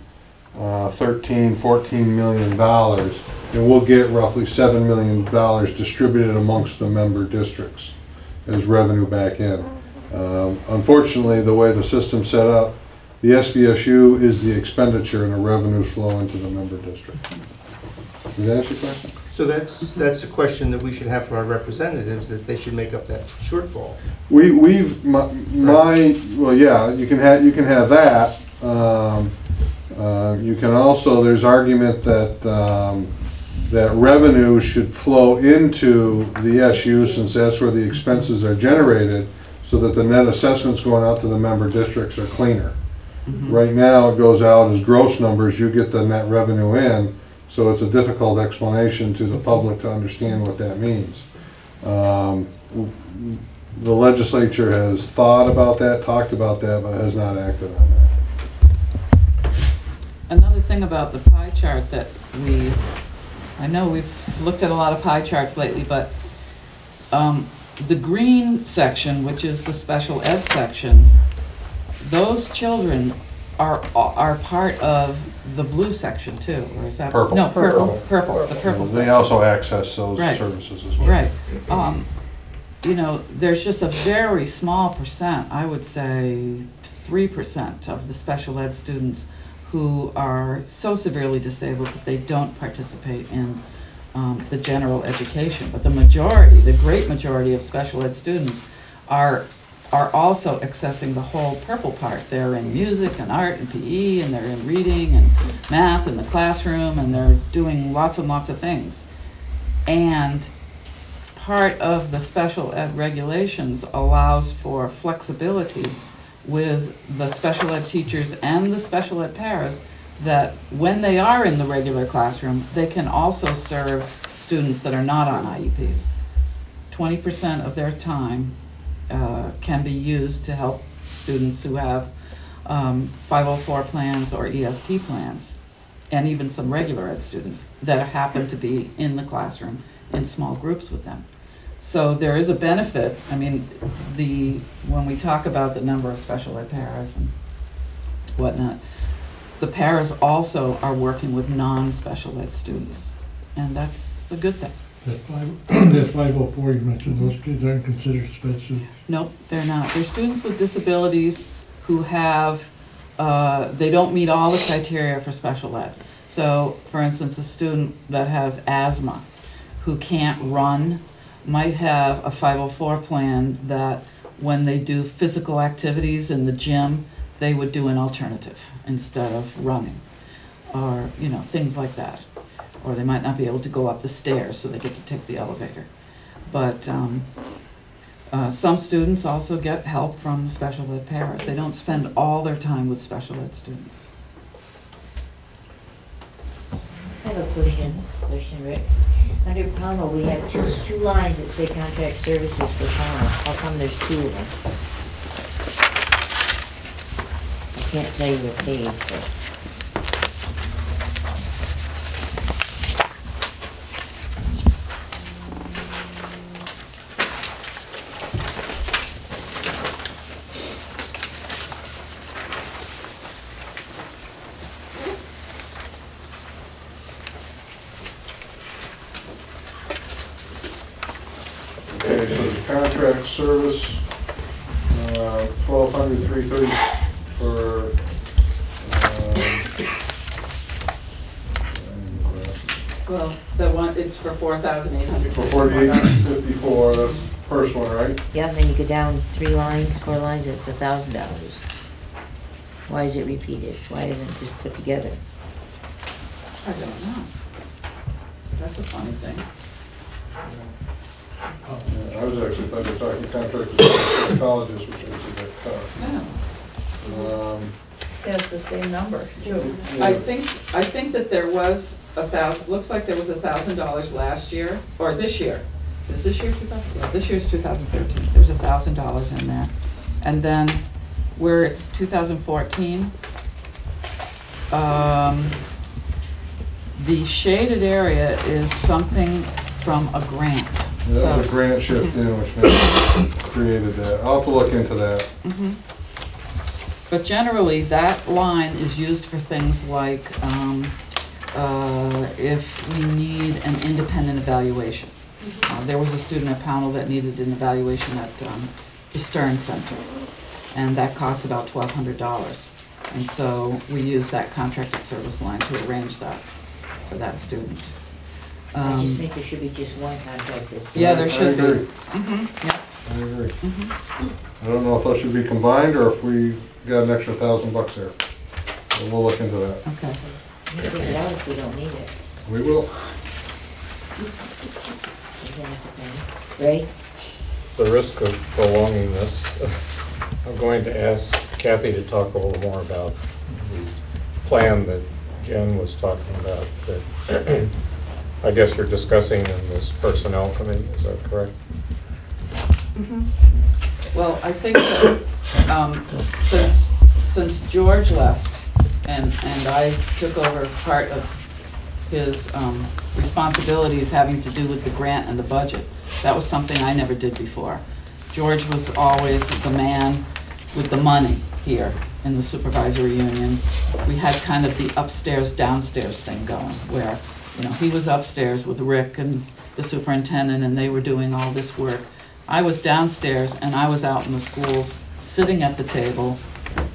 $13–14 million, and we'll get roughly $7 million distributed amongst the member districts as revenue back in. Unfortunately, the way the system's set up, the SVSU is the expenditure and the revenues flow into the member district. Did that answer your question? So that's a question that we should have for our representatives, that they should make up that shortfall. Well, yeah, you can have that. You can also, there's argument that that revenue should flow into the SU, since that's where the expenses are generated, so that the net assessments going out to the member districts are cleaner. Right now, it goes out as gross numbers, you get the net revenue in, so it's a difficult explanation to the public to understand what that means. The legislature has thought about that, talked about that, but has not acted on that. Another thing about the pie chart that I know we've looked at a lot of pie charts lately, but the green section, which is the special ed section, those children are part of the blue section too, or is that? Purple. No, purple, the purple section. They also access those Right. services as well. Right. You know, there's just a very small percent, I would say 3% of the special ed students who are so severely disabled that they don't participate in the general education. But the majority, the great majority of special ed students are also accessing the whole purple part. They're in music and art and PE, and they're in reading and math in the classroom, and they're doing lots and lots of things. And part of the special ed regulations allows for flexibility with the special ed teachers and the special ed paras, that when they are in the regular classroom, they can also serve students that are not on IEPs. 20% of their time can be used to help students who have 504 plans or EST plans, and even some regular ed students that happen to be in the classroom in small groups with them. So there is a benefit. I mean, when we talk about the number of special ed paras and whatnot, the paras also are working with non-special ed students, and that's a good thing. That 504 you mentioned, those kids aren't considered special? Nope, they're not. They're students with disabilities who have, they don't meet all the criteria for special ed. So, for instance, a student that has asthma, who can't run, might have a 504 plan that when they do physical activities in the gym, they would do an alternative instead of running, or, you know, things like that. Or they might not be able to go up the stairs, so they get to take the elevator. But some students also get help from the special ed paras. They don't spend all their time with special ed students. I have a question, Rick. Under Pownell, we have two lines that say contract services for Pownell. How come there's two of them? I can't tell you what page, but. Okay, so the contract service, $1,200, $330 for, Well, the one, it's for 4,800. for 4,854, that's the first one, right? Yeah, and then you go down 4 lines, it's $1,000. Why is it repeated? Why isn't it just put together? I don't know. That's a funny thing. I was actually thought you were talking contract with psychologists, which makes it a bit tough. Yeah. Yeah, it's the same number, too. I think that there was looks like there was $1,000 last year, or this year. Is this year 2000? Yeah, this year's 2013. There's $1,000 in there. And then where it's 2014, The shaded area is something from a grant. That was a grant shift in, which maybe created that. I'll have to look into that. Mhm. But generally, that line is used for things like if we need an independent evaluation. There was a student at Pownell that needed an evaluation at the Stern Center, and that costs about $1,200. And so we use that contracted service line to arrange that for that student. I just think there should be just one contractor. Yeah, there should be. I agree. Yeah. I agree. I don't know if those should be combined or if we got an extra $1,000 there. But we'll look into that. Okay. We'll take it out if we don't need it. We will. Ray? The risk of prolonging this, I'm going to ask Kathy to talk a little more about the plan that Jen was talking about, that I guess you're discussing in this personnel committee, is that correct? Well, I think that since George left and I took over part of his responsibilities having to do with the grant and the budget, that was something I never did before. George was always the man with the money here in the supervisory union. We had kind of the upstairs, downstairs thing going, where, you know, he was upstairs with Rick and the superintendent, and they were doing all this work. I was downstairs, and I was out in the schools, sitting at the table,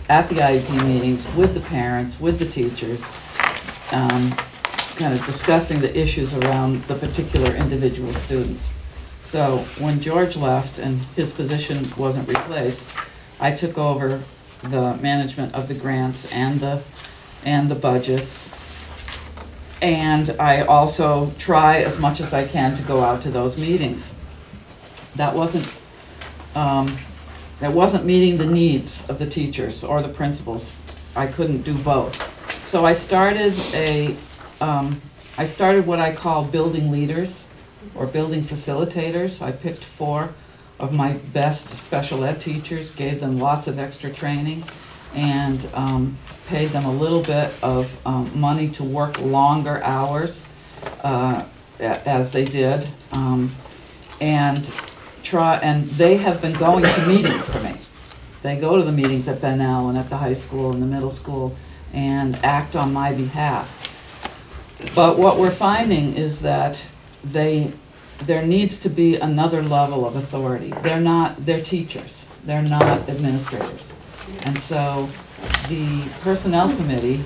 at the IEP meetings, with the parents, with the teachers, kind of discussing the issues around the particular individual students. So when George left and his position wasn't replaced, I took over the management of the grants and the budgets. And I also try as much as I can to go out to those meetings. That wasn't meeting the needs of the teachers or the principals. I couldn't do both. So I started what I call building leaders or building facilitators. I picked 4 of my best special ed teachers, gave them lots of extra training, and paid them a little bit of money to work longer hours as they did, and they have been going to meetings for me. They go to the meetings at Ben Allen, at the high school and the middle school, and act on my behalf. But what we're finding is that there needs to be another level of authority. They're teachers, they're not administrators. And so the personnel committee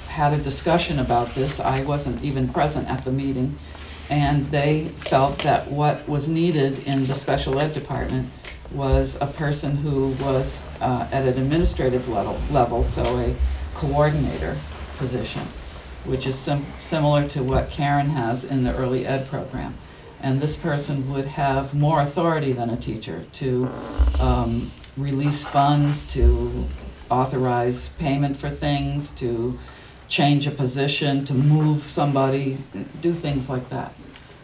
had a discussion about this. I wasn't even present at the meeting, and they felt that what was needed in the special ed department was a person who was at an administrative level, so a coordinator position, which is similar to what Karen has in the early ed program. And this person would have more authority than a teacher to release funds, to authorize payment for things, to change a position, to move somebody, do things like that.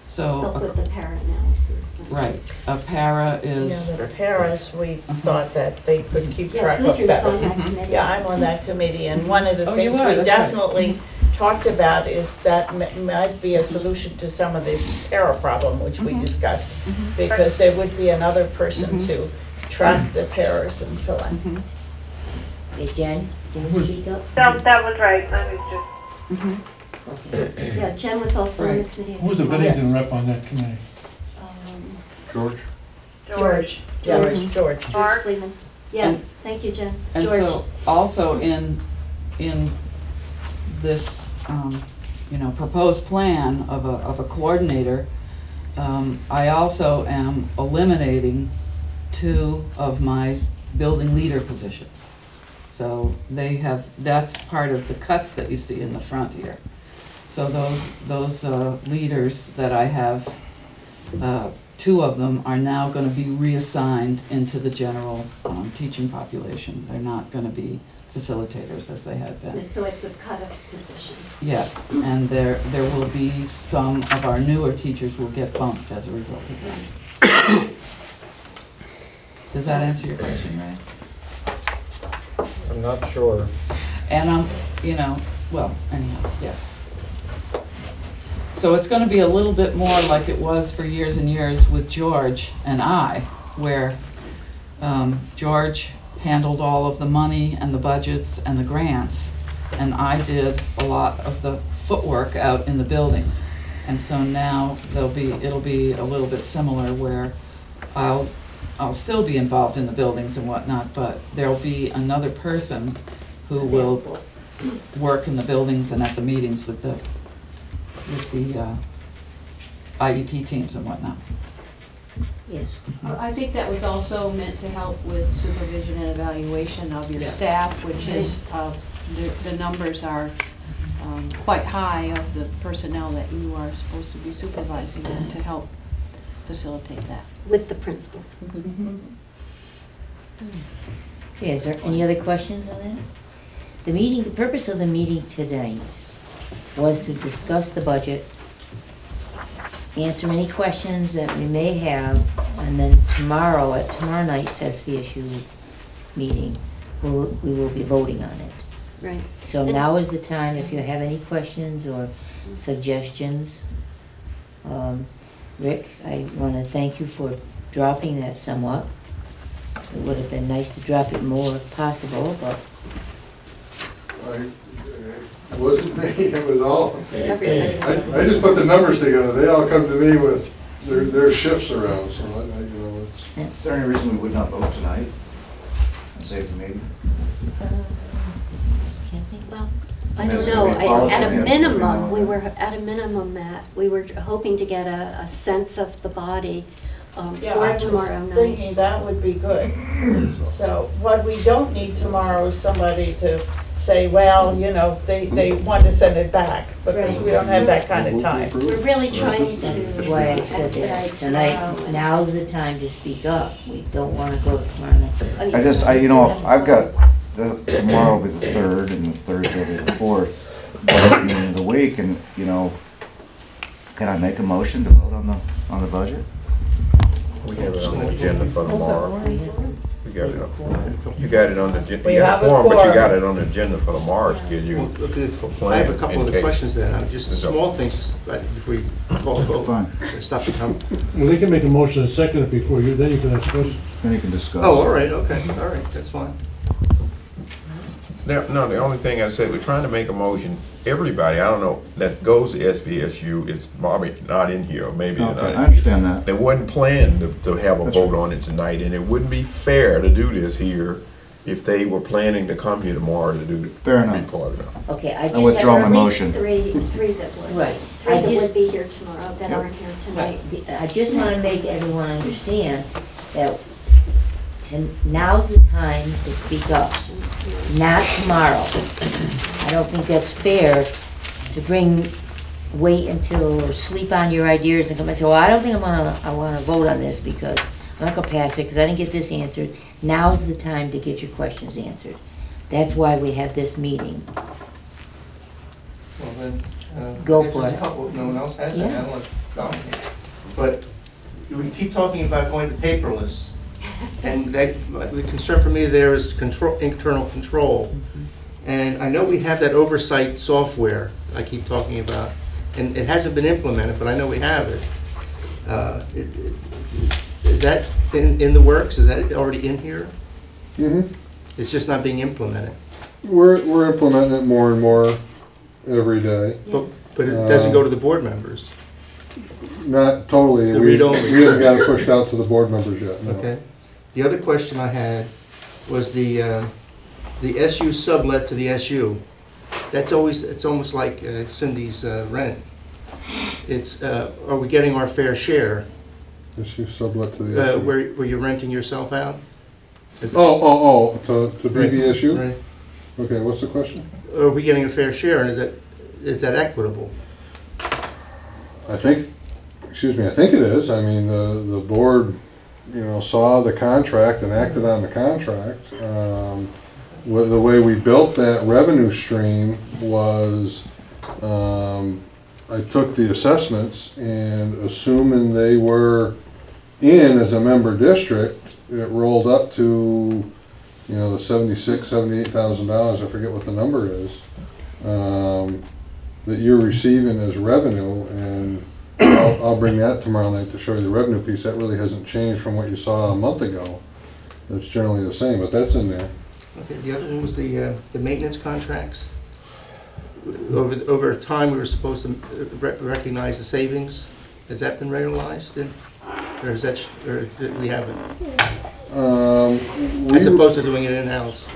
So Help with the para analysis. right, a para is. Yeah, the paras, we thought that they could keep Yeah, track of Gudrun's better. on that committee. Yeah, I'm on that committee, and one of the Oh, you things are, we that's right. definitely talked about is that might be a solution to some of this para problem, which we discussed, because there would be another person to track the paras and so on. Okay, Jen, can you speak up? That was right. I was just. Okay. Yeah, Jen was also on the Right. committee. Who's the Bennington rep on that committee? George? George. George. George. George Sleeman. Yes, thank you, Jen. And George. so also in this, proposed plan of a coordinator, I also am eliminating 2 of my building leader positions. So that's part of the cuts that you see in the front here. So those leaders that I have, 2 of them are now going to be reassigned into the general teaching population. They're not going to be facilitators as they had been. So it's a cut of positions. Yes, and there will be some of our newer teachers will get bumped as a result of that. Does that answer your question, Ray? I'm not sure. And I'm, you know, well, anyhow, yes. So it's gonna be a little bit more like it was for years and years with George and I, where George handled all of the money and the budgets and the grants, and I did a lot of the footwork out in the buildings. And so now it'll be a little bit similar where I'll still be involved in the buildings and whatnot, but there'll be another person who will work in the buildings and at the meetings with the IEP teams and whatnot. Yes. I think that was also meant to help with supervision and evaluation of your staff, which is, the numbers are quite high of the personnel that you are supposed to be supervising, and to help facilitate that. With the principals. Okay, is there any other questions on that? The purpose of the meeting today was to discuss the budget, answer any questions that we may have, and then tomorrow, at tomorrow night's SVSU meeting, we will be voting on it. Right. So now is the time, if you have any questions or suggestions. Rick, I want to thank you for dropping that somewhat. It would have been nice to drop it more if possible, but... It wasn't me, it was all. Everybody. I just put the numbers together. They all come to me with their shifts around, so it's. Is there any reason we would not vote tonight and save the meeting? Can't think. Well, I And don't is know, there any policy at a yet minimum, between now we and were, at a minimum, Matt, we were hoping to get a sense of the body Yeah, for I tomorrow was night. thinking that would be good. So what we don't need tomorrow is somebody to say, well, you know, they want to send it back, because we don't have that kind of time. We're really trying to That's why I said that expedite tonight, tomorrow. now's the time to speak up. We don't want to go tomorrow night. I've got, tomorrow will be the 3rd and Thursday will be the 4th, budget meeting of the week, and, can I make a motion to vote on the budget? We have it on the agenda for tomorrow. We got it on, you got it on the agenda, We you have got a quorum, but you quorum. got it on the agenda for tomorrow schedule. I have a couple of questions then, just small things, just right before you call the vote. Fine. Stop the time. Well, they can make a motion and second it before you, then you can ask questions. Then you can discuss. Oh, all right, okay, all right, that's fine. No, the only thing I said, we're trying to make a motion, everybody, I don't know, that goes to SVSU, it's probably not in here, or maybe Okay, not. I understand that. They wasn't planned to have a That's vote right. on it tonight, and it wouldn't be fair to do this here if they were planning to come here tomorrow to do the. Fair enough. be part of it. Okay, I I just withdraw have... my At least motion. three that would. Right. Three I that just- would be here tomorrow that aren't here tonight. Right, I just want to make everyone understand that now's the time to speak up, not tomorrow. I don't think that's fair to wait until, or sleep on your ideas and come and say, well, I don't think I want to vote on this because I'm not going to pass it because I didn't get this answered. Now's the time to get your questions answered. That's why we have this meeting. Well, then, Go there's for just it. a couple, no one else has Yeah. it, I don't want to dominate. But we keep talking about going to paperless, and the concern for me there is internal control. And I know we have that oversight software I keep talking about, and it hasn't been implemented, but I know we have it. Is that in the works? Is that already in here? Mm-hmm. It's just not being implemented. We're implementing it more and more every day. But it doesn't go to the board members. Not totally. The We read-only. we haven't got it pushed out to the board members yet, no. Okay. The other question I had was the SU sublet to the SU. It's almost like Cindy's rent. Are we getting our fair share? Issue sublet to the issue. Where you're renting yourself out? To BBSU? Right. Okay, what's the question? Are we getting a fair share, and is that equitable? I think it is. I mean, the board, saw the contract and acted on the contract. The way we built that revenue stream was, I took the assessments and assuming they were in as a member district, it rolled up to you know, the $78,000, I forget what the number is, that you're receiving as revenue, and I'll bring that tomorrow night to show you the revenue piece. That really hasn't changed from what you saw a month ago. It's generally the same, but that's in there. Okay, the other one was the maintenance contracts. Over time, we were supposed to recognize the savings. Has that been realized? Or is that, or we haven't? As opposed to doing it in-house.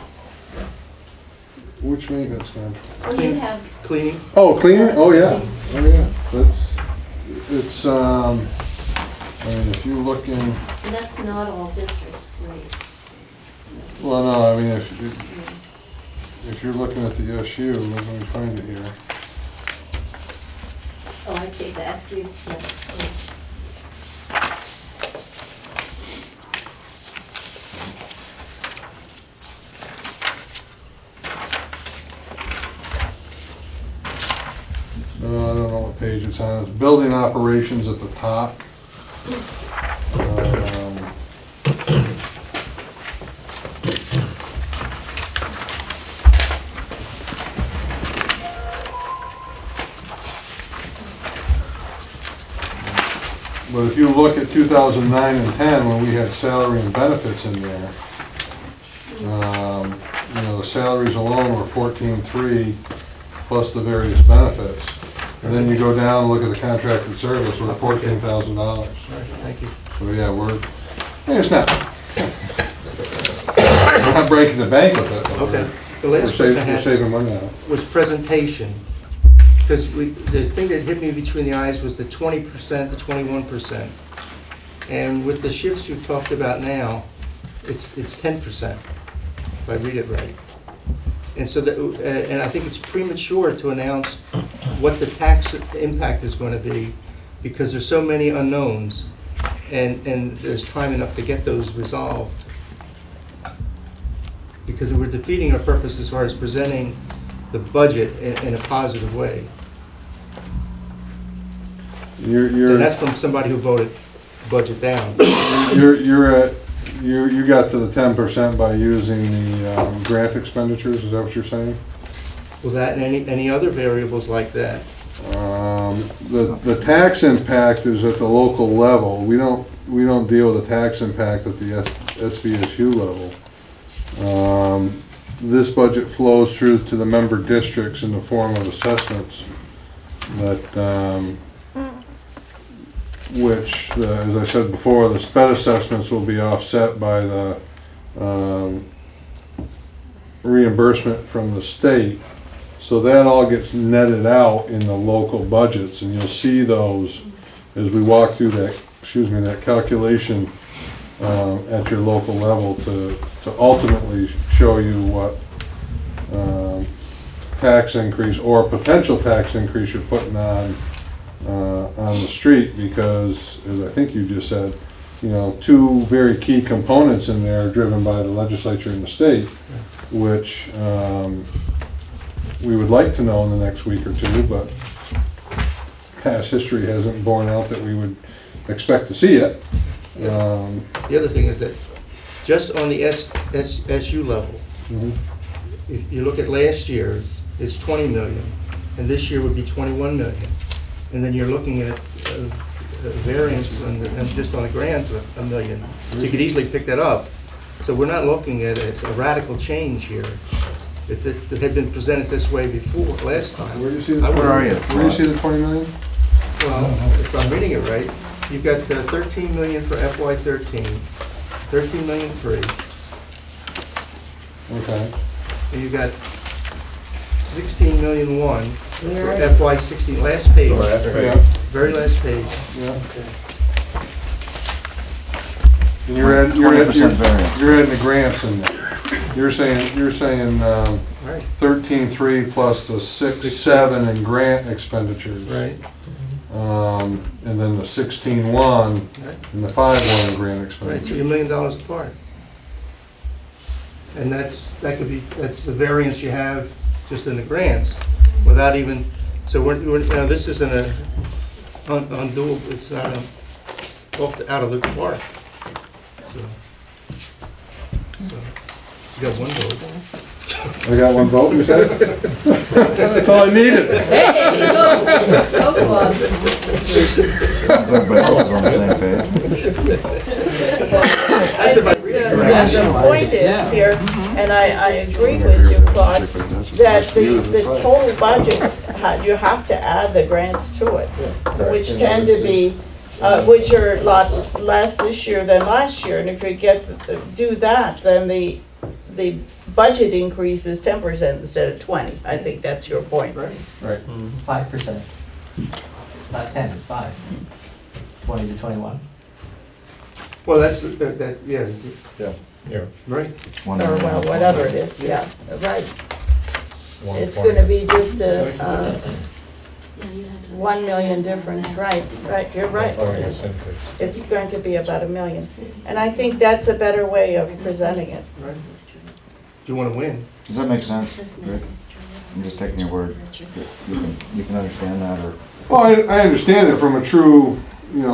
Which maintenance contract? Well, you have, Cleaning? Oh, cleaning? Oh, yeah. Oh, yeah. It's, I mean, if you look in, and that's not all districts, right? well, no, I mean, if you're looking at the SU, let me find it here. Oh, I see, the SU, yeah, yes. I don't know what page it's on. It's building operations at the top. But if you look at 2009 and 10, when we had salary and benefits in there, you know, the salaries alone were 14,300 plus the various benefits. And then you go down and look at the contracted service with $14,000. All right, thank you. So yeah, it's not, we're not breaking the bank with it. But Okay. The We're last question I we're had saving money on it. was presentation. Because the thing that hit me between the eyes was the 20%, the 21%. And with the shifts you've talked about now, it's 10%, if I read it right. And so that, and I think it's premature to announce what the tax impact is going to be, because there's so many unknowns, and there's time enough to get those resolved. Because we're defeating our purpose as far as presenting the budget in a positive way. And that's from somebody who voted budget down. You got to the 10% by using the grant expenditures, is that what you're saying? Well, that and any other variables like that. The tax impact is at the local level. We don't deal with the tax impact at the SVSU level. This budget flows through to the member districts in the form of assessments that which, as I said before, the SPED assessments will be offset by the reimbursement from the state. So that all gets netted out in the local budgets, and you'll see those as we walk through that, that calculation at your local level to ultimately show you what tax increase or potential tax increase you're putting on the street, because, as I think you just said, you know, two very key components in there are driven by the legislature and the state, which we would like to know in the next week or two, but past history hasn't borne out that we would expect to see it. The other thing is that just on the SU level, if you look at last year's, it's 20 million, and this year would be 21 million. And then you're looking at a variance and just on the grants of $1 million. So you could easily pick that up. So we're not looking at a radical change here. If it had been presented this way before, last time. Where do you see the, Where are you? Where do you see the 20 million? Well, if I'm reading it right, you've got 13 million for FY13, 13 million free. Okay. And you've got 16 million one for FY16, last page. Yeah. Very last page. Yeah. And you're adding the grants in there. You're saying 13.3 plus the 6.7 in grant expenditures. Right. And then the 16.1 and the 5.1 in grant Right, expenditures. so you're $1 million apart. And that's the variance you have just in the grants, without even, so we're now this isn't undoable, it's not out of the park. So You got one vote. I got one vote, you said? That's all I needed. Everybody else is on the same page. I think the point is here, and I agree with you, Claude, that the total budget, you have to add the grants to it, which tend to be, which are a lot less this year than last year, and if you do that, then the budget increase is 10% instead of 20. I think that's your point. Right. 5%. It's not 10, it's 5. 20 to 21. Well, that's, that, yeah. Yeah. Right. Or well, whatever it is, yeah, right. It's gonna be just a 1 million difference, right, you're right. It's going to be about $1 million. And I think that's a better way of presenting it. Right. You want to win. Does that make sense, Rick? I'm just taking your word. You can understand that, or? Well, I understand it from a true,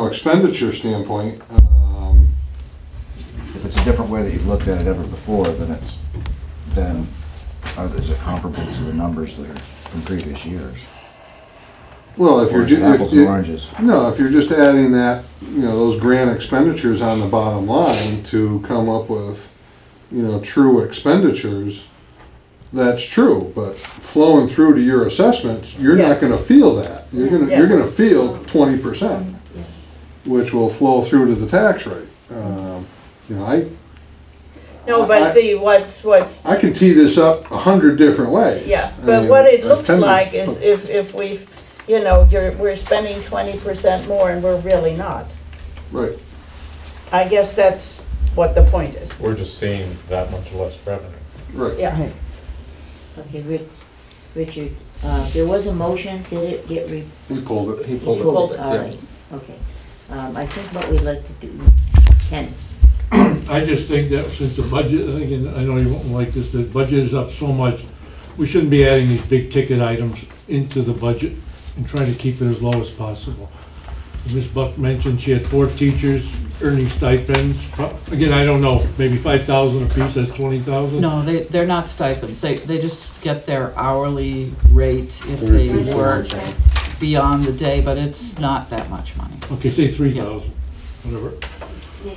expenditure standpoint. If it's a different way that you've looked at it ever before, then is it comparable to the numbers that are from previous years? Well, if Or you're is it apples and oranges. No, if you're just adding that, those grant expenditures on the bottom line to come up with, true expenditures, that's true. But flowing through to your assessments, you're not going to feel that. You're going to feel 20%, which will flow through to the tax rate. No, but what's I can tee this up 100 different ways. Yeah, but what it looks like is if we've, we're spending 20% more and we're really not. Right. I guess that's what the point is. We're just seeing that much less revenue. Right. Yeah. Okay, Richard, there was a motion, did it get He pulled it. He pulled it, all yeah. right, okay. I think what we'd like to do, Ken, I just think that since the budget, I know you won't like this, the budget is up so much, we shouldn't be adding these big ticket items into the budget and trying to keep it as low as possible. Ms. Buck mentioned she had 4 teachers earning stipends. Again, I don't know, maybe 5,000 apiece, that's 20,000? No, they're not stipends. They just get their hourly rate if they work beyond the day, but it's not that much money. Okay, say 3,000, whatever.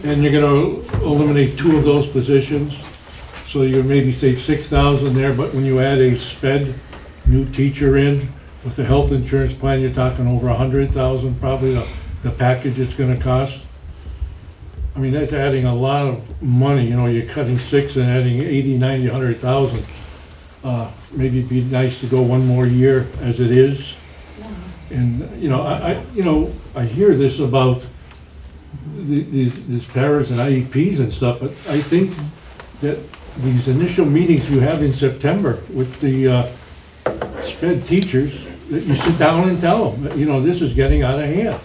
And you're gonna eliminate 2 of those positions, so you maybe save 6,000 there, but when you add a sped new teacher in with the health insurance plan, you're talking over 100,000 probably, the package it's gonna cost. I mean, that's adding a lot of money, you're cutting 6 and adding 80, 90, 100,000. Maybe it'd be nice to go one more year as it is. And, I hear this about these paras and IEPs and stuff, but I think that these initial meetings you have in September with the sped teachers, that you sit down and tell them, this is getting out of hand.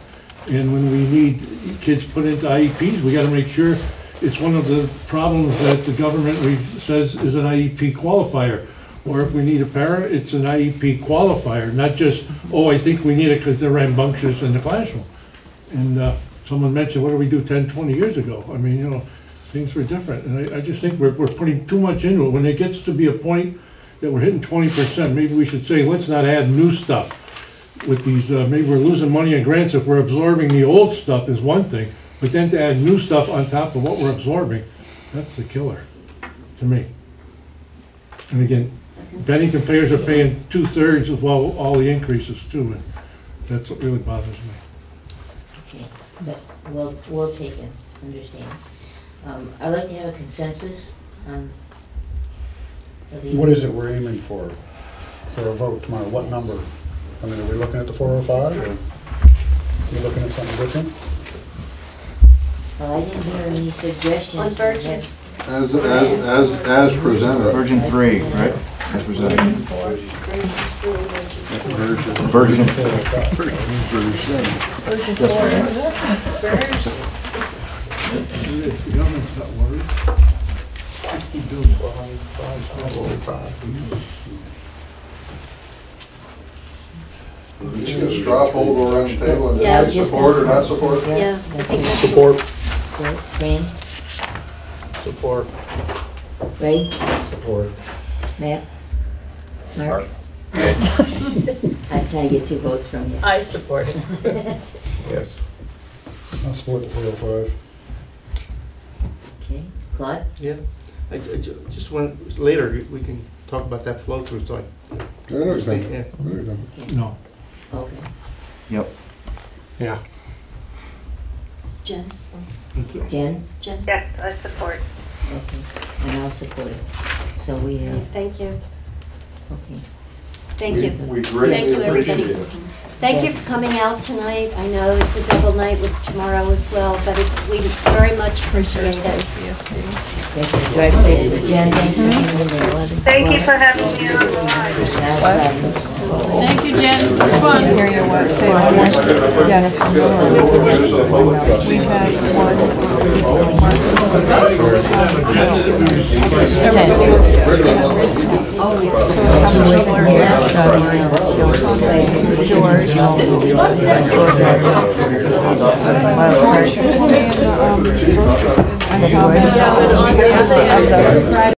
And when we need kids put into IEPs, we gotta make sure it's one of the problems that the government says is an IEP qualifier. Or if we need a para, it's an IEP qualifier, not just, I think we need it because they're rambunctious in the classroom. And someone mentioned, what did we do 10, 20 years ago? I mean, things were different. And I just think we're putting too much into it. When it gets to be a point that we're hitting 20%, maybe we should say, let's not add new stuff. With these, maybe we're losing money on grants if we're absorbing the old stuff is one thing, but then to add new stuff on top of what we're absorbing, that's the killer, to me. And again, Bennington payers are paying 2/3 of all the increases too, and that's what really bothers me. okay, but we'll take it, understand. I'd like to have a consensus on. What is it we're aiming for a vote tomorrow? What number? I mean, are we looking at the 405, or are we looking at something different? Well, I didn't hear any suggestions. On virgin. As presented. Version 3, right? As presented. Version. The government's not worried. Just get a straw poll, go around the table and Yeah, decide support or not support? Yeah, I think that's Support. Fran? Support. Ray, Support. Matt, Mark? Mark? I was trying to get 2 votes from you. I support it. Yes. I'll support the 305. Okay, Claude? Yeah, just want, later, we can talk about that flow through, so I know Yeah. exactly. No. Okay. Yep. Yeah. Jen? Jen? Jen? Yes, I support. Okay, and I'll support it. So we have, Thank you. okay. Thank you. We Thank greatly you, everybody. appreciate it. Thank you for coming out tonight. I know it's a double night with tomorrow as well, but we very much appreciate it. Thank you. Drive safe. Jen, thanks for being in there. Thank you for having me on the line. Thank you, Jen, it was fun. Hear your work. Yes. We've had one. George.